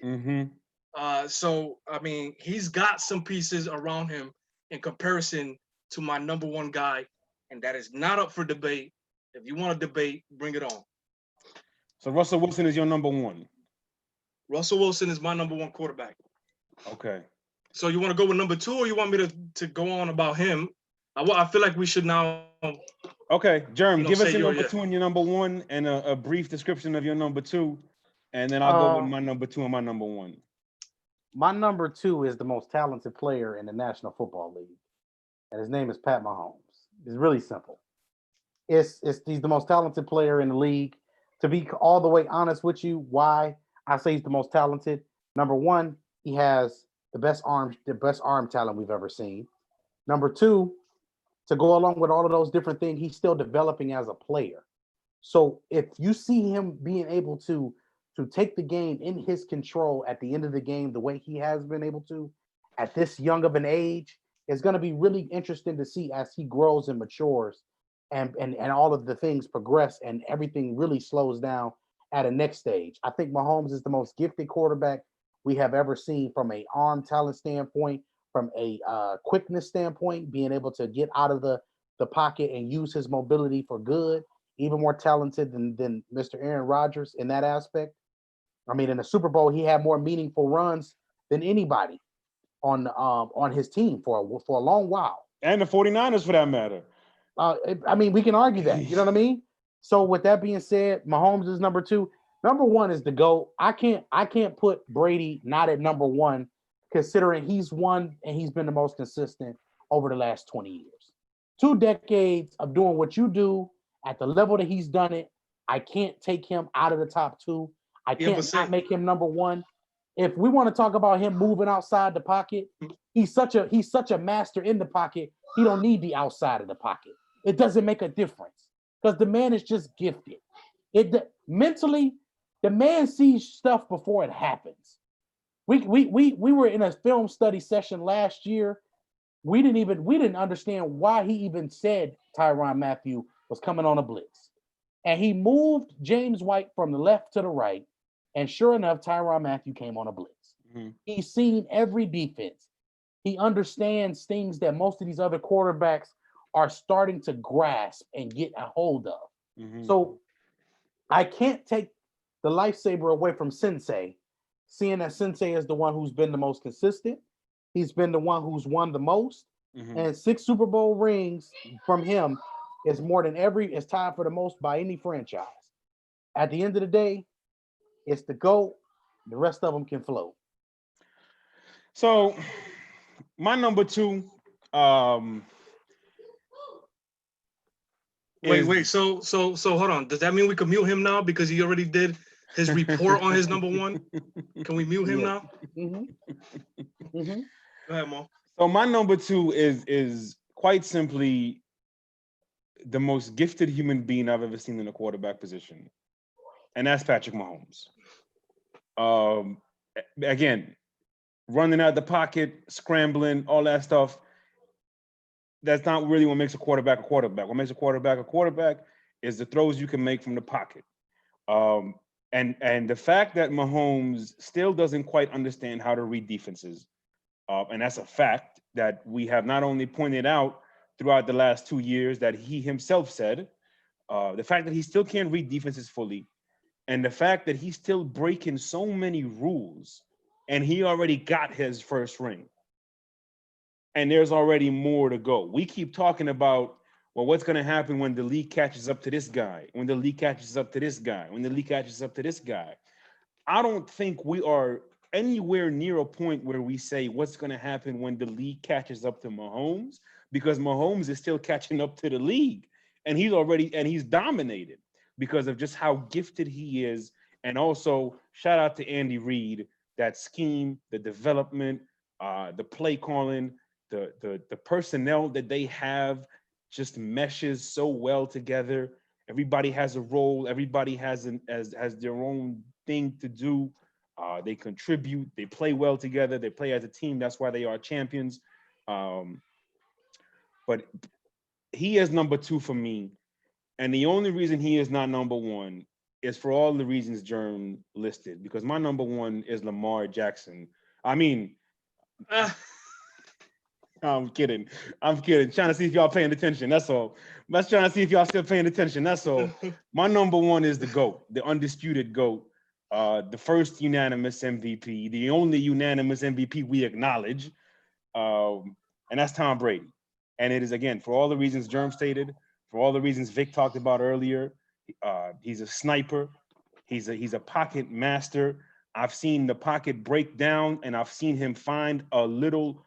So, I mean, he's got some pieces around him in comparison to my number 1 guy, and that is not up for debate. If you want to debate, bring it on. So Russell Wilson is your number 1. Russell Wilson is my number 1 quarterback. Okay. So you want to go with number 2, or you want me to go on about him? I feel like we should now. Okay, Jerm, give us your number 2 and your number 1, and a brief description of your number 2, and then I'll go with my number 2 and my number 1. My number 2 is the most talented player in the National Football League, and his name is Pat Mahomes. It's really simple. He's the most talented player in the league. To be all the way honest with you, why I say he's the most talented? Number 1, he has the best arm talent we've ever seen. Number 2, to go along with all of those different things, he's still developing as a player. So if you see him being able to take the game in his control at the end of the game, the way he has been able to at this young of an age, it's going to be really interesting to see as he grows and matures and all of the things progress and everything really slows down at a next stage. I think Mahomes is the most gifted quarterback we have ever seen from an arm talent standpoint, from a quickness standpoint, being able to get out of the pocket and use his mobility for good, even more talented than Mr. Aaron Rodgers in that aspect. I mean, in the Super Bowl, he had more meaningful runs than anybody on his team for a long while. And the 49ers, for that matter. I mean, we can argue that. You know what I mean? So with that being said, Mahomes is number 2. Number 1 is the GOAT. I can't put Brady not at number 1, considering he's won and he's been the most consistent over the last 20 years. 2 decades of doing what you do at the level that he's done it. I can't take him out of the top 2. I can't not make him number 1. If we want to talk about him moving outside the pocket, he's such a master in the pocket. He don't need the outside of the pocket. It doesn't make a difference because the man is just gifted. Mentally, the man sees stuff before it happens. We were in a film study session last year. We didn't understand why he even said Tyrann Mathieu was coming on a blitz. And he moved James White from the left to the right. And sure enough, Tyrann Mathieu came on a blitz. Mm-hmm. He's seen every defense. He understands things that most of these other quarterbacks are starting to grasp and get a hold of. Mm-hmm. So I can't take the lifesaver away from Sensei, seeing that Sensei is the one who's been the most consistent. He's been the one who's won the most. Mm-hmm. And 6 Super Bowl rings from him is more than it's tied for the most by any franchise. At the end of the day, it's the GOAT. The rest of them can float. So my number 2, Wait. So hold on. Does that mean we can mute him now because he already did his report on his number one. Can we mute him Yeah. now? Mm-hmm. Mm-hmm. Go ahead, Mo. So my number two is quite simply the most gifted human being I've ever seen in a quarterback position, and that's Patrick Mahomes. Again, running out the pocket, scrambling, all that stuff. That's not really what makes a quarterback a quarterback. What makes a quarterback is the throws you can make from the pocket. And the fact that Mahomes still doesn't quite understand how to read defenses, and that's a fact that we have not only pointed out throughout the last 2 years that he himself said, the fact that he still can't read defenses fully, and the fact that he's still breaking so many rules, and he already got his first ring. And there's already more to go. We keep talking about, well, what's going to happen when the league catches up to this guy, when the league catches up to this guy, when the league catches up to this guy. I don't think we are anywhere near a point where we say what's going to happen when the league catches up to Mahomes, because Mahomes is still catching up to the league, and he's dominated because of just how gifted he is. And also shout out to Andy Reid, that scheme, the development, the play calling, the personnel that they have just meshes so well together. Everybody has a role. Everybody has their own thing to do. They contribute. They play well together. They play as a team. That's why they are champions. But he is number two for me. And the only reason he is not number one is for all the reasons Germ listed, because my number one is Lamar Jackson. I mean, I'm kidding. Trying to see if y'all paying attention. That's all. Let's trying to see if y'all still paying attention. That's all. My number one is the GOAT, the undisputed GOAT, the first unanimous MVP, the only unanimous MVP we acknowledge, and that's Tom Brady. And it is, again, for all the reasons Germ stated, for all the reasons Vic talked about earlier. He's a sniper. He's a pocket master. I've seen the pocket break down, and I've seen him find a little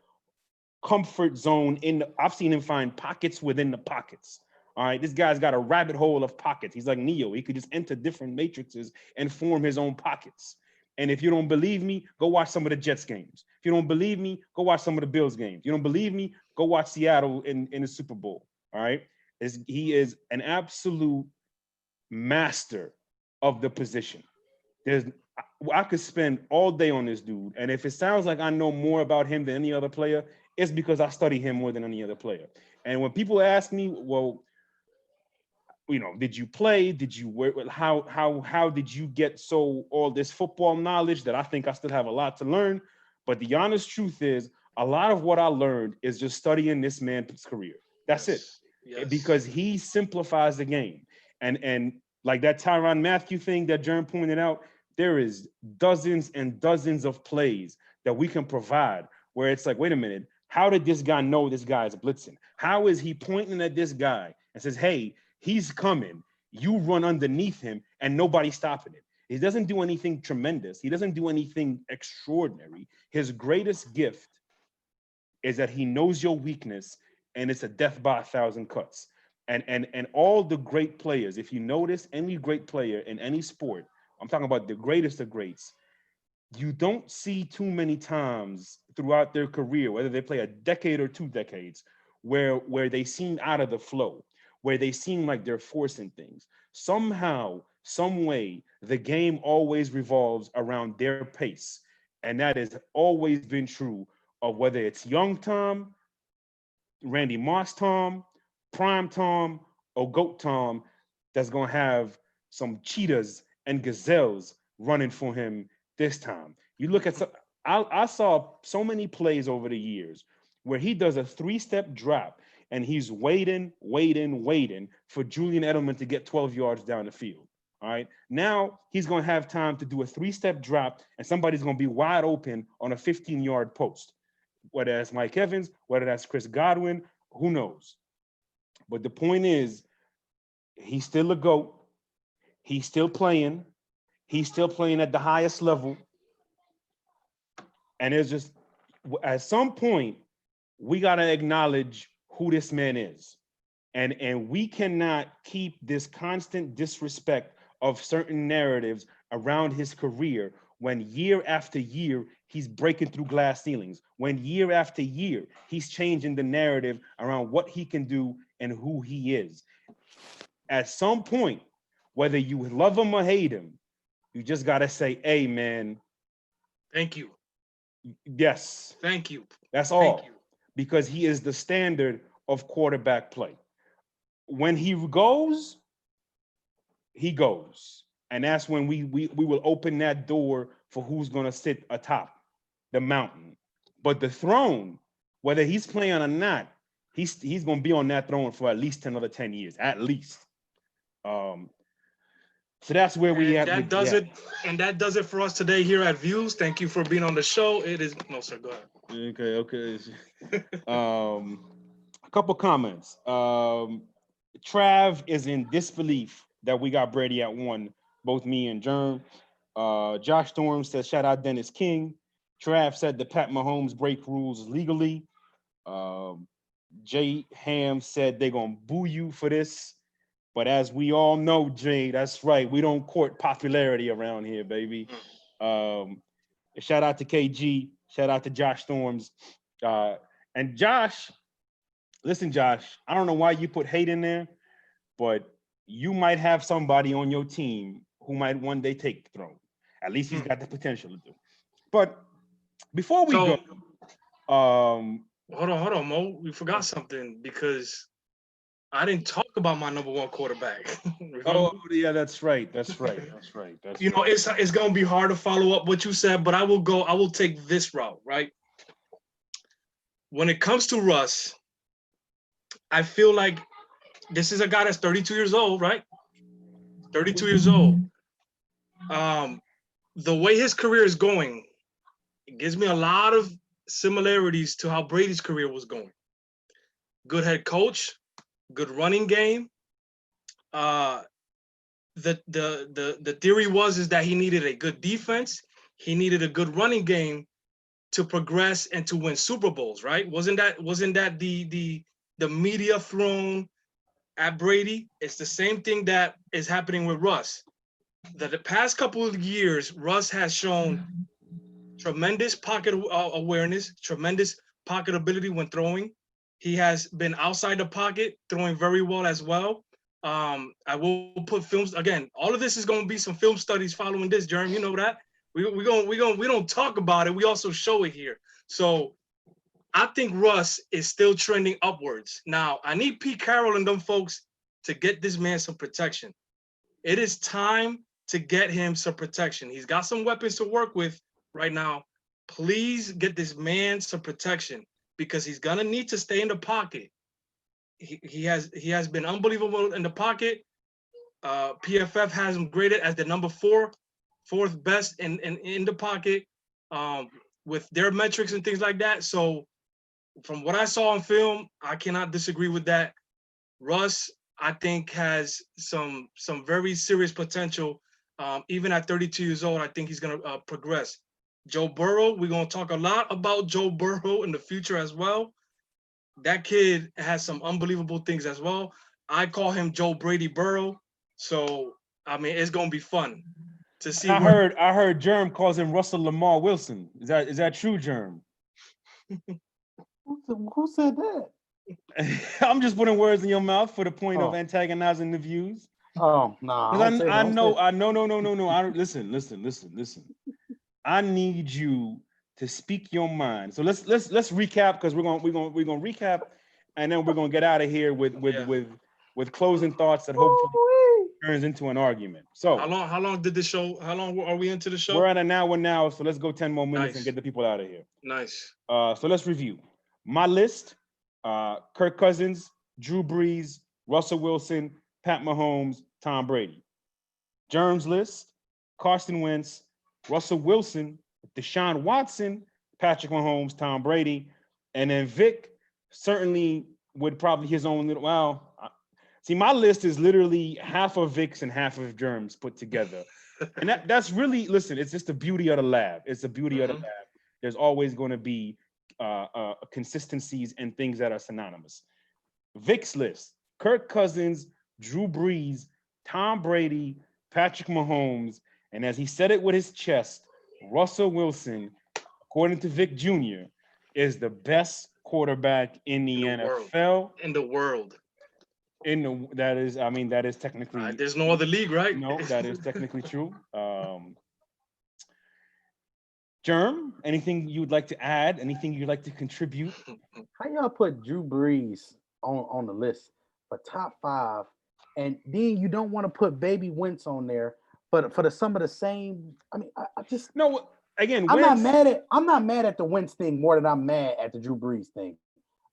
comfort zone I've seen him find pockets within the pockets. All right, this guy's got a rabbit hole of pockets. He's like Neo. He could just enter different matrices and form his own pockets. And if you don't believe me, go watch some of the Jets games. If you don't believe me, go watch some of the Bills games. If you don't believe me, go watch Seattle in the Super Bowl. All right, he is an absolute master of the position. I could spend all day on this dude, and if it sounds like I know more about him than any other player, it's because I study him more than any other player. And when people ask me, well, did you play? Did you work? How did you get all this football knowledge that I think I still have a lot to learn? But the honest truth is, a lot of what I learned is just studying this man's career. That's it. Yes. Because he simplifies the game. And like that Tyrann Mathieu thing that Jerm pointed out, there is dozens and dozens of plays that we can provide where it's like, wait a minute, how did this guy know this guy is blitzing? How is he pointing at this guy and says, hey, he's coming, you run underneath him and nobody's stopping it? He doesn't do anything tremendous. He doesn't do anything extraordinary. His greatest gift is that he knows your weakness, and it's a death by 1,000 cuts. And all the great players, if you notice any great player in any sport, I'm talking about the greatest of greats, you don't see too many times throughout their career, whether they play a decade or 2 decades, where they seem out of the flow, where they seem like they're forcing things. Somehow, some way, the game always revolves around their pace. And that has always been true of whether it's young Tom, Randy Moss Tom, prime Tom, or GOAT Tom, that's going to have some cheetahs and gazelles running for him this time. You look at I saw so many plays over the years where he does a 3-step drop and he's waiting for Julian Edelman to get 12 yards down the field. All right. Now he's going to have time to do a 3-step drop and somebody's going to be wide open on a 15-yard post. Whether that's Mike Evans, whether that's Chris Godwin, who knows? But the point is, he's still a GOAT. He's still playing. He's still playing at the highest level. And there's just, at some point, we got to acknowledge who this man is. And we cannot keep this constant disrespect of certain narratives around his career when year after year he's breaking through glass ceilings, when year after year he's changing the narrative around what he can do and who he is. At some point, whether you love him or hate him, you just gotta say, hey man, Thank you. yes, Thank you. that's all. Thank you. Because he is the standard of quarterback play. When he goes, he goes. And that's when we will open that door for who's gonna sit atop the mountain. But the throne, whether he's playing or not, he's gonna be on that throne for at least another 10 years, at least. So that's where we at with that. And that does it for us today here at Views. Thank you for being on the show. It is no sir, go ahead. Okay. A couple comments. Trav is in disbelief that we got Brady at 1, both me and Germ. Josh Storm says, shout out Dennis King. Trav said the Pat Mahomes break rules legally. Jay Ham said they're gonna boo you for this. But as we all know, Jay, that's right. We don't court popularity around here, baby. Shout out to KG. Shout out to Josh Storms. And Josh, listen, Josh, I don't know why you put hate in there, but you might have somebody on your team who might one day take the throne. At least he's got the potential to do. But before we go, hold on, Mo. We forgot something because I didn't talk about my number 1 quarterback. Oh yeah, that's right. You know, it's gonna be hard to follow up what you said, but I will take this route, right? When it comes to Russ, I feel like this is a guy that's 32 years old, right? 32 years old. The way his career is going, it gives me a lot of similarities to how Brady's career was going. Good head coach, good running game. The theory was that he needed a good defense. He needed a good running game to progress and to win Super Bowls, right? Wasn't that the media thrown at Brady? It's the same thing that is happening with Russ. The past couple of years, Russ has shown tremendous pocket awareness, tremendous pocket ability when throwing. He has been outside the pocket, throwing very well as well. I will put films again. All of this is going to be some film studies following this, Jeremy. You know that we don't talk about it. We also show it here. So I think Russ is still trending upwards. Now I need Pete Carroll and them folks to get this man some protection. It is time to get him some protection. He's got some weapons to work with right now. Please get this man some protection because he's gonna need to stay in the pocket. He has been unbelievable in the pocket. PFF has him graded as the number fourth best in the pocket with their metrics and things like that. So from what I saw on film, I cannot disagree with that. Russ, I think, has some very serious potential. Even at 32 years old, I think he's going to progress. Joe Burrow, we're going to talk a lot about Joe Burrow in the future as well. That kid has some unbelievable things as well. I call him Joe Brady Burrow. So, I mean, it's going to be fun to see. I heard Germ calls him Russell Lamar Wilson. Is that true, Germ? Who said that? I'm just putting words in your mouth for the point of antagonizing the views. Oh no! I know. Listen. I need you to speak your mind. So let's recap because we're gonna recap, and then we're gonna get out of here with closing thoughts that hopefully turns into an argument. So how long did the show? How long are we into the show? We're at an hour now, so let's go 10 more minutes and get the people out of here. Nice. So let's review my list. Kirk Cousins, Drew Brees, Russell Wilson, Pat Mahomes, Tom Brady. Germ's list: Carson Wentz, Russell Wilson, Deshaun Watson, Patrick Mahomes, Tom Brady. And then Vic certainly would probably his own little, see, my list is literally half of Vic's and half of Germ's put together. And that's really, listen, it's just the beauty of the lab. It's the beauty of the lab. There's always going to be consistencies and things that are synonymous. Vic's list: Kirk Cousins, Drew Brees, Tom Brady, Patrick Mahomes, And as he said it with his chest, Russell Wilson, according to Vic Jr., is the best quarterback in the NFL. In the world. That is technically there's no other league, right? No, that is technically true. Germ, anything you would like to add? Anything you'd like to contribute? How y'all put Drew Brees on the list for top 5, and then you don't want to put Baby Wentz on there, but for some of the same? I mean, I just no. Again, I'm not mad at the Wentz thing more than I'm mad at the Drew Brees thing.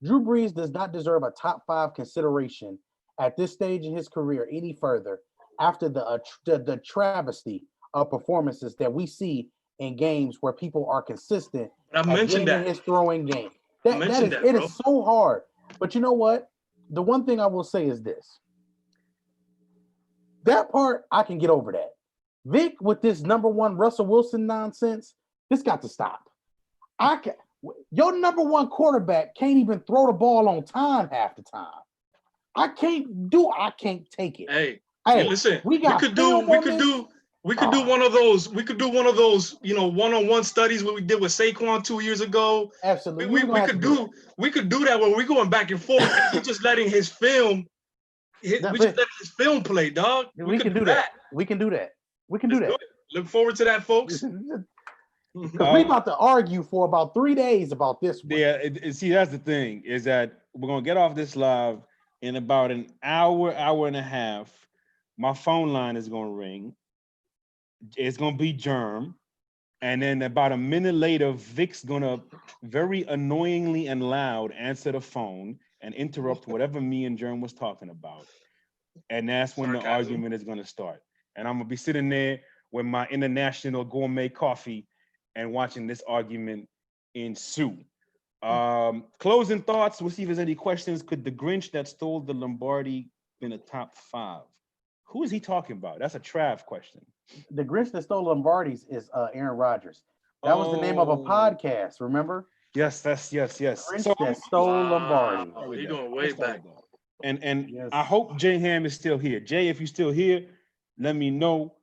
Drew Brees does not deserve a top 5 consideration at this stage in his career any further after the travesty of performances that we see in games where people are consistent. I mentioned that in his throwing game. It is so hard. But you know what? The one thing I will say is this. That part, I can get over that. Vic, with this number 1 Russell Wilson nonsense, this got to stop. Your number 1 quarterback can't even throw the ball on time half the time. I can't take it. Hey, listen, we could do one of those, one-on-one studies what we did with Saquon 2 years ago. Absolutely. We could do that where we're going back and forth and we're just letting his film play, dog. We can do that. We can do that. Look forward to that, folks. Because we about to argue for about 3 days about this one. Yeah, see, that's the thing, is that we're going to get off this live in about an hour and a half. My phone line is going to ring. It's going to be Germ. And then about a minute later, Vic's going to very annoyingly and loud answer the phone and interrupt whatever me and Germ was talking about. And that's when the argument is going to start. And I'm going to be sitting there with my international gourmet coffee and watching this argument ensue. Closing thoughts. We'll see if there's any questions. Could the Grinch that stole the Lombardi been a top 5? Who is he talking about? That's a Trav question. The Grinch that stole Lombardi's is Aaron Rodgers. That was the name of a podcast, remember? Yes. Grinch that stole Lombardi. You're going way back. And yes. I hope Jay Ham is still here. Jay, if you're still here, let me know.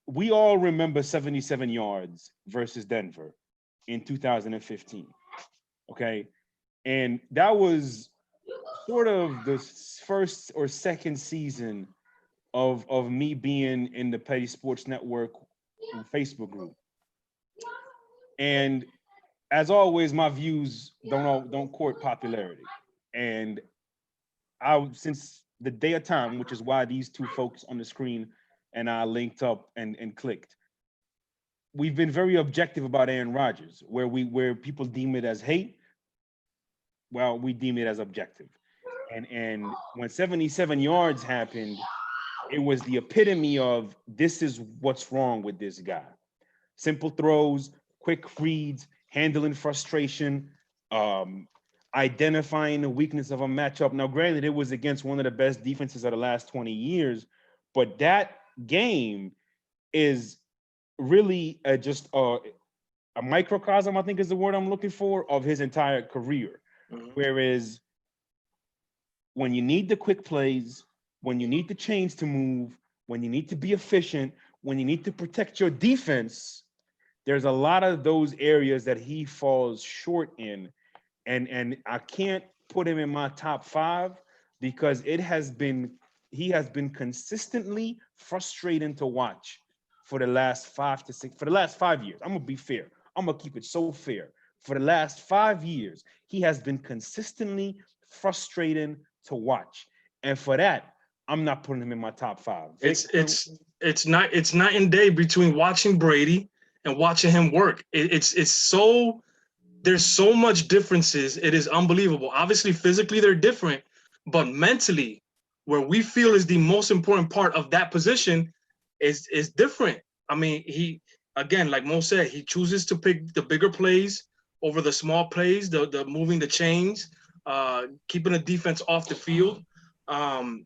We all remember 77 yards versus Denver in 2015. Okay. And that was sort of the first or second season of me being in the Petty Sports Network Facebook group. And as always, my views don't court popularity. And since the day of time, which is why these two folks on the screen and I linked up and clicked, we've been very objective about Aaron Rodgers. Where people deem it as hate, well, we deem it as objective. And when 77 yards happened, it was the epitome of this is what's wrong with this guy. Simple throws, quick reads, handling frustration, identifying the weakness of a matchup. Now, granted, it was against one of the best defenses of the last 20 years, but that game is really just a microcosm, I think is the word I'm looking for, of his entire career. Mm-hmm. Whereas when you need the quick plays, when you need the chains to move, when you need to be efficient, when you need to protect your defense, there's a lot of those areas that he falls short in. And I can't put him in my top 5 because he has been consistently frustrating to watch for the last 5 years. I'm gonna be fair. I'm gonna keep it so fair. For the last 5 years, he has been consistently frustrating to watch. And for that, I'm not putting him in my top 5. It's night and day between watching Brady and watching him work. There's so much differences. It is unbelievable. Obviously, physically they're different, but mentally, where we feel is the most important part of that position is different. I mean, he, again, like Mo said, he chooses to pick the bigger plays over the small plays, the moving the chains, keeping the defense off the field. I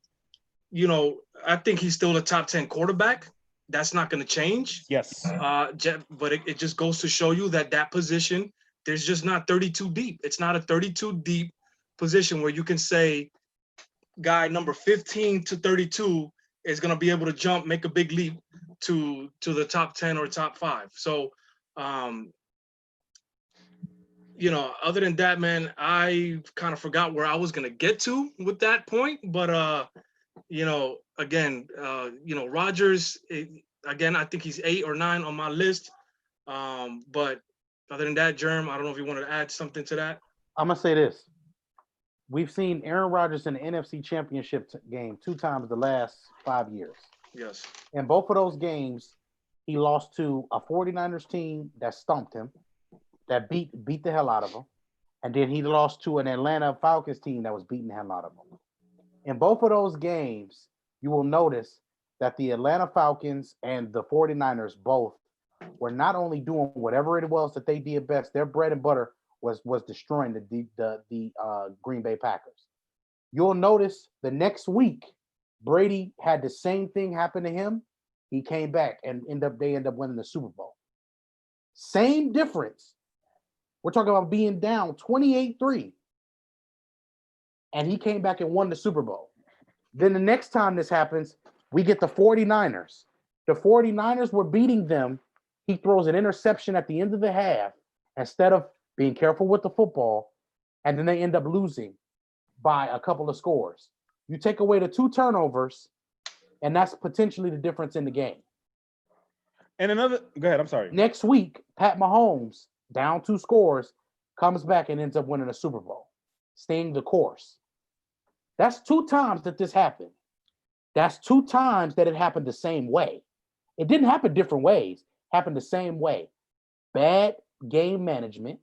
think he's still a top 10 quarterback. That's not going to change. Yes. But it just goes to show you that position, there's just not 32 deep. It's not a 32 deep position where you can say guy number 15 to 32 is going to be able to jump, make a big leap to the top 10 or top 5. So, you know, other than that, man, I kind of forgot where I was going to get to with that point. But, you know, again, you know, Rodgers, again, I think he's 8 or 9 on my list. But other than that, Germ, I don't know if you wanted to add something to that. I'm gonna say this: we've seen Aaron Rodgers in the NFC Championship game 2 times the last 5 years. Yes. In both of those games, he lost to a 49ers team that stumped him, that beat the hell out of him, and then he lost to an Atlanta Falcons team that was beating the hell out of him. In both of those games, you will notice that the Atlanta Falcons and the 49ers both were not only doing whatever it was that they did best, their bread and butter was destroying the Green Bay Packers. You'll notice the next week, Brady had the same thing happen to him. He came back and they end up winning the Super Bowl. Same difference. We're talking about being down 28-3. And he came back and won the Super Bowl. Then the next time this happens, we get the 49ers. The 49ers were beating them. He throws an interception at the end of the half instead of being careful with the football, and then they end up losing by a couple of scores. You take away the 2 turnovers, and that's potentially the difference in the game. And go ahead, I'm sorry. Next week, Pat Mahomes, down 2 scores, comes back and ends up winning a Super Bowl, staying the course. That's 2 times that this happened. That's 2 times that it happened the same way. It didn't happen different ways. Happened the same way. Bad game management,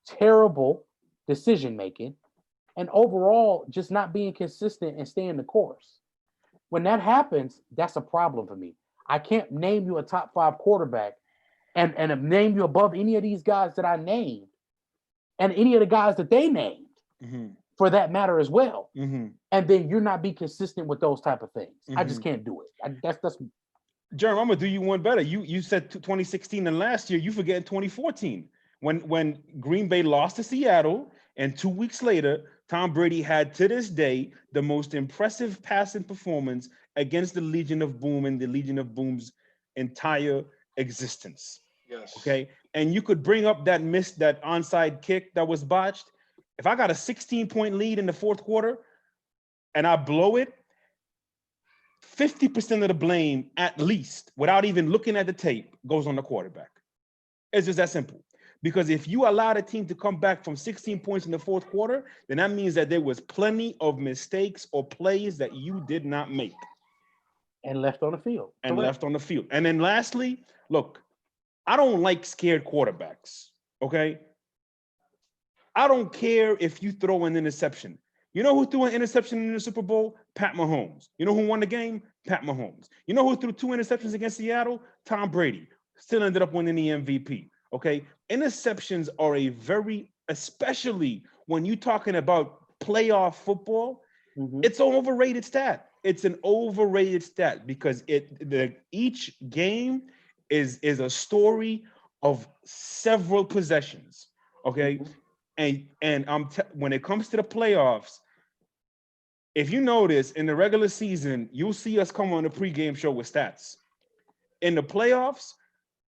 terrible decision making, and overall just not being consistent and staying the course. When that happens, that's a problem for me. I can't name you a top 5 quarterback and name you above any of these guys that I named and any of the guys that they named, for that matter as well. And then you're not be consistent with those type of things. I just can't do it. That's Jeremy, I'm gonna do you one better. You said 2016 and last year. You forget 2014 when Green Bay lost to Seattle, and 2 weeks later, Tom Brady had to this day the most impressive passing performance against the Legion of Boom and the Legion of Boom's entire existence. Yes. Okay, and you could bring up that onside kick that was botched. If I got a 16-point lead in the 4th quarter and I blow it, 50% of the blame, at least, without even looking at the tape, goes on the quarterback. It's just that simple. Because if you allow the team to come back from 16 points in the 4th quarter, then that means that there was plenty of mistakes or plays that you did not make. And left on the field. And then lastly, look, I don't like scared quarterbacks, okay? I don't care if you throw an interception. You know who threw an interception in the Super Bowl? Pat Mahomes. You know who won the game? Pat Mahomes. You know who threw 2 interceptions against Seattle? Tom Brady. Still ended up winning the MVP. Okay? Interceptions are especially when you're talking about playoff football, it's an overrated stat. It's an overrated stat because each game is a story of several possessions. Okay? And when it comes to the playoffs, if you notice in the regular season, you'll see us come on the pregame show with stats. In the playoffs,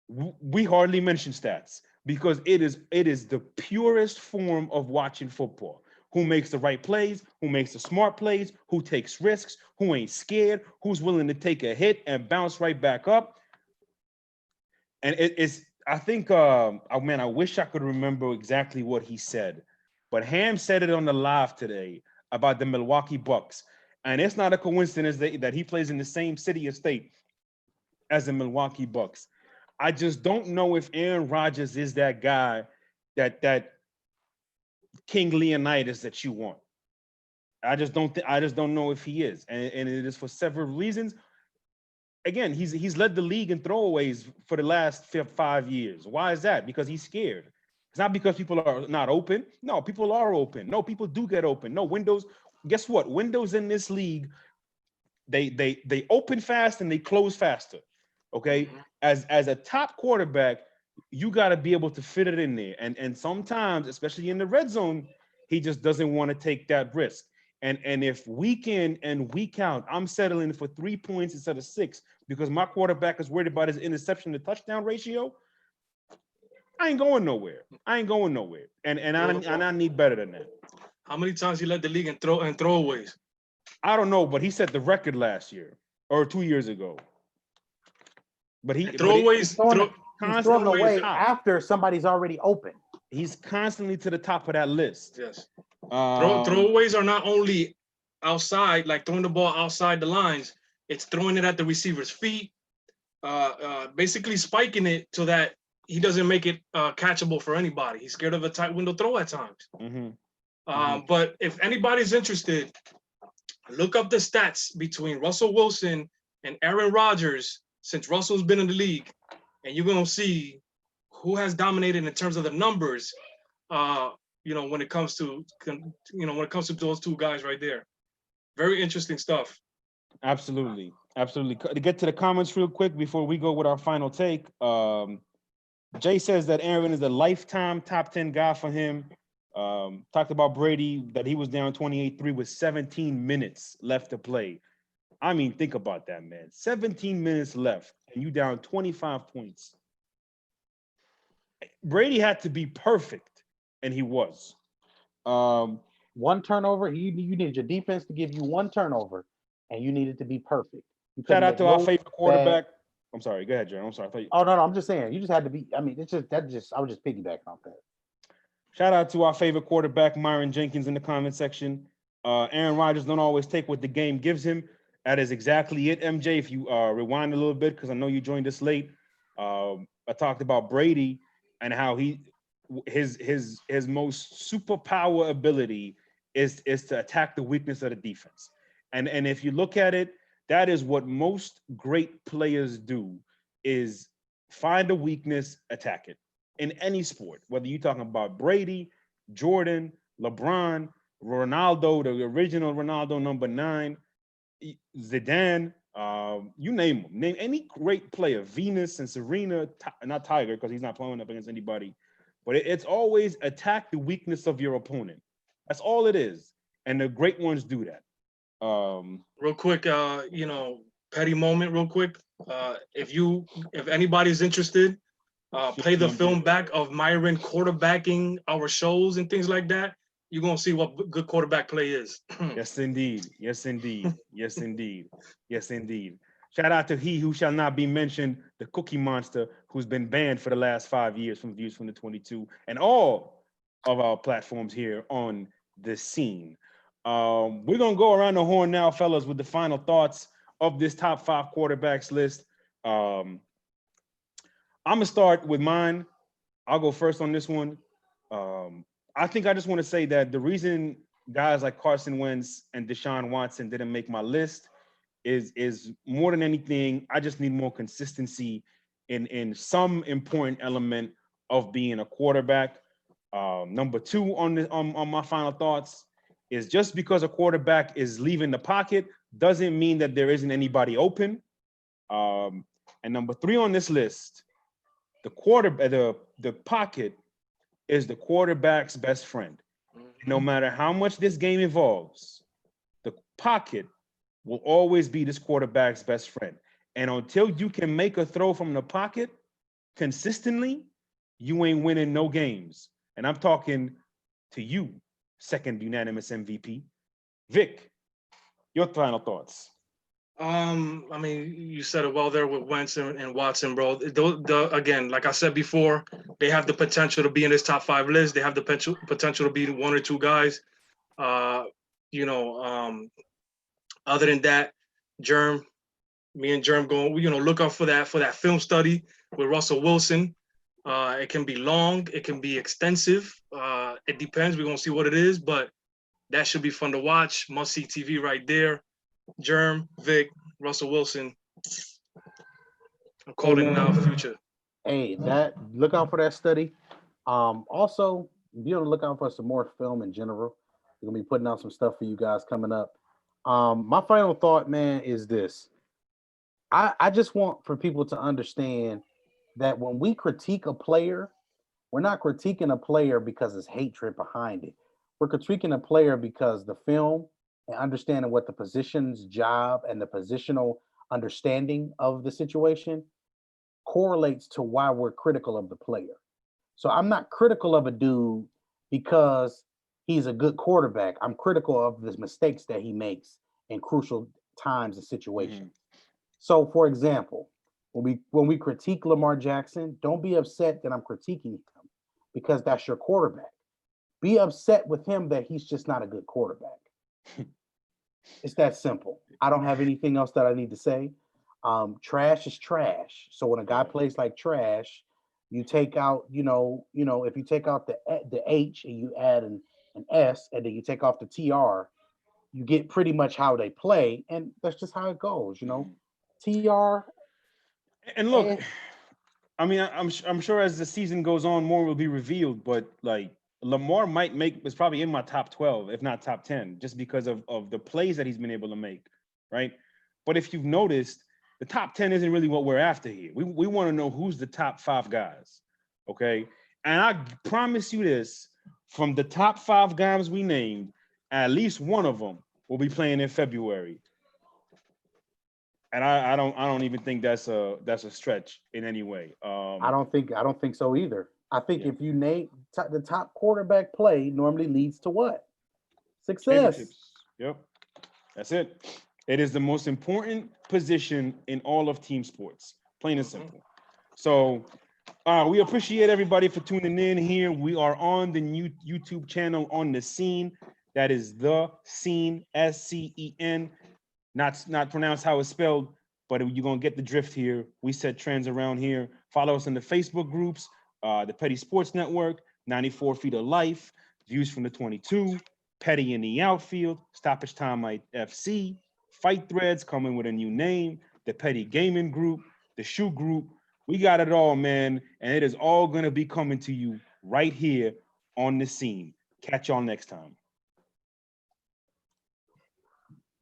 we hardly mention stats because it is the purest form of watching football. Who makes the right plays, who makes the smart plays, who takes risks, who ain't scared, who's willing to take a hit and bounce right back up. And I think, I wish I could remember exactly what he said, but Ham said it on the live today about the Milwaukee Bucks. And it's not a coincidence that he plays in the same city or state as the Milwaukee Bucks. I just don't know if Aaron Rodgers is that guy, that King Leonidas that you want. I just don't know if he is. And it is for several reasons. Again, he's led the league in throwaways for the last 5 years. Why is that? Because he's scared. It's not because people are not open. No, people are open. No, people do get open. No, windows. Guess what? Windows in this league, they open fast and they close faster. Okay, as a top quarterback, you got to be able to fit it in there. And sometimes, especially in the red zone, he just doesn't want to take that risk. And if week in and week out, I'm settling for 3 points instead of 6 because my quarterback is worried about his interception to touchdown ratio, I ain't going nowhere. And I need better than that. How many times he led the league in throwaways? I don't know, but he set the record last year or 2 years ago. But Throwaways, he's throwing away after somebody's already open. He's constantly to the top of that list. Yes. Throwaways are not only outside, like throwing the ball outside the lines. It's throwing it at the receiver's feet, basically spiking it so that he doesn't make it catchable for anybody. He's scared of a tight window throw at times. But if anybody's interested, look up the stats between Russell Wilson and Aaron Rodgers since Russell's been in the league, and you're gonna see who has dominated in terms of the numbers. When it comes to those two guys right there. Very interesting stuff. Absolutely. To get to the comments real quick before we go with our final take. Jay says that Aaron is a lifetime top 10 guy for him. Talked about Brady, that he was down 28-3 with 17 minutes left to play. I mean, think about that, man. 17 minutes left and you down 25 points. Brady had to be perfect, and he was. One turnover, you needed your defense to give you one turnover, and you needed to be perfect. Shout out to our favorite quarterback. I'm sorry. Go ahead, Jerry. I'm sorry. I thought you... Oh, no, I'm just saying. You just had to be. I mean, I was just piggybacking off that. Shout out to our favorite quarterback, Myron Jenkins, in the comment section. Aaron Rodgers don't always take what the game gives him. That is exactly it, MJ. If you rewind a little bit, because I know you joined us late. I talked about Brady and how his most superpower ability is to attack the weakness of the defense. And if you look at it, that is what most great players do, is find a weakness, attack it. In any sport, whether you're talking about Brady, Jordan, LeBron, Ronaldo, the original Ronaldo number 9, Zidane, you name them. Name any great player, Venus and Serena, not Tiger because he's not playing up against anybody, but it's always attack the weakness of your opponent. That's all it is, and the great ones do that. Real quick, petty moment. Real quick, if anybody's interested, play the film back of Myron quarterbacking our shows and things like that. You're gonna see what good quarterback play is. Yes, indeed. Yes, indeed. Yes, indeed. Yes, indeed. Shout out to he who shall not be mentioned, the Cookie Monster, who's been banned for the last 5 years from Views from the 22 and all of our platforms here on the scene. We're gonna go around the horn now, fellas, with the final thoughts of this top 5 quarterbacks list. I'm gonna start with mine. I'll go first on this one. I think I just want to say that the reason guys like Carson Wentz and Deshaun Watson didn't make my list is more than anything, I just need more consistency in some important element of being a quarterback. Number 2 on my final thoughts is just because a quarterback is leaving the pocket doesn't mean that there isn't anybody open. And number 3 on this list, the pocket is the quarterback's best friend. No matter how much this game evolves, the pocket will always be this quarterback's best friend. And until you can make a throw from the pocket consistently, you ain't winning no games. And I'm talking to you, second unanimous MVP. Vic, your final thoughts. I mean, you said it well there with Wentz and Watson, bro. Again, like I said before, they have the potential to be in this top 5 list. They have the potential to be 1 or 2 guys. Other than that, me and Germ going, look out for that film study with Russell Wilson. It can be long, it can be extensive. It depends. We're gonna see what it is, but that should be fun to watch. Must see TV right there. Germ, Vic, Russell Wilson. I'm calling it now, future. Hey, look out for that study. Also, be on the lookout for some more film in general. We're gonna be putting out some stuff for you guys coming up. My final thought, man, is this. I just want for people to understand that when we critique a player, we're not critiquing a player because there's hatred behind it. We're critiquing a player because the film and understanding what the position's job and the positional understanding of the situation correlates to why we're critical of the player. So I'm not critical of a dude because he's a good quarterback. I'm critical of the mistakes that he makes in crucial times and situations. So, for example, when we critique Lamar Jackson, don't be upset that I'm critiquing him because that's your quarterback. Be upset with him that he's just not a good quarterback. It's that simple. I don't have anything else that I need to say. Trash is trash. So when a guy plays like trash, you take out, if you take out the H and you add an S, and then you take off the TR, you get pretty much how they play, and that's just how it goes. TR. And look, I mean, I'm sure as the season goes on, more will be revealed. But like Lamar is probably in my top 12, if not top 10, just because of the plays that he's been able to make, right? But if you've noticed, the top 10 isn't really what we're after here. We want to know who's the top 5 guys, okay? And I promise you this, from the top 5 guys we named, at least one of them will be playing in February. And I don't even think that's a stretch in any way. I don't think so either. I think if you name the top quarterback play normally leads to what? Success. Yep. That's it. It is the most important position in all of team sports, plain and simple. So we appreciate everybody for tuning in here. We are on the new YouTube channel On The Scene. That is The Scene, SCEN. Not pronounced how it's spelled, but you're going to get the drift here. We set trends around here. Follow us in the Facebook groups, the Petty Sports Network, 94 Feet of Life, Views from the 22, Petty in the Outfield, Stoppage Time FC, Fight Threads coming with a new name, the Petty Gaming Group, the Shoe Group. We got it all, man. And it is all going to be coming to you right here on The Scene. Catch y'all next time.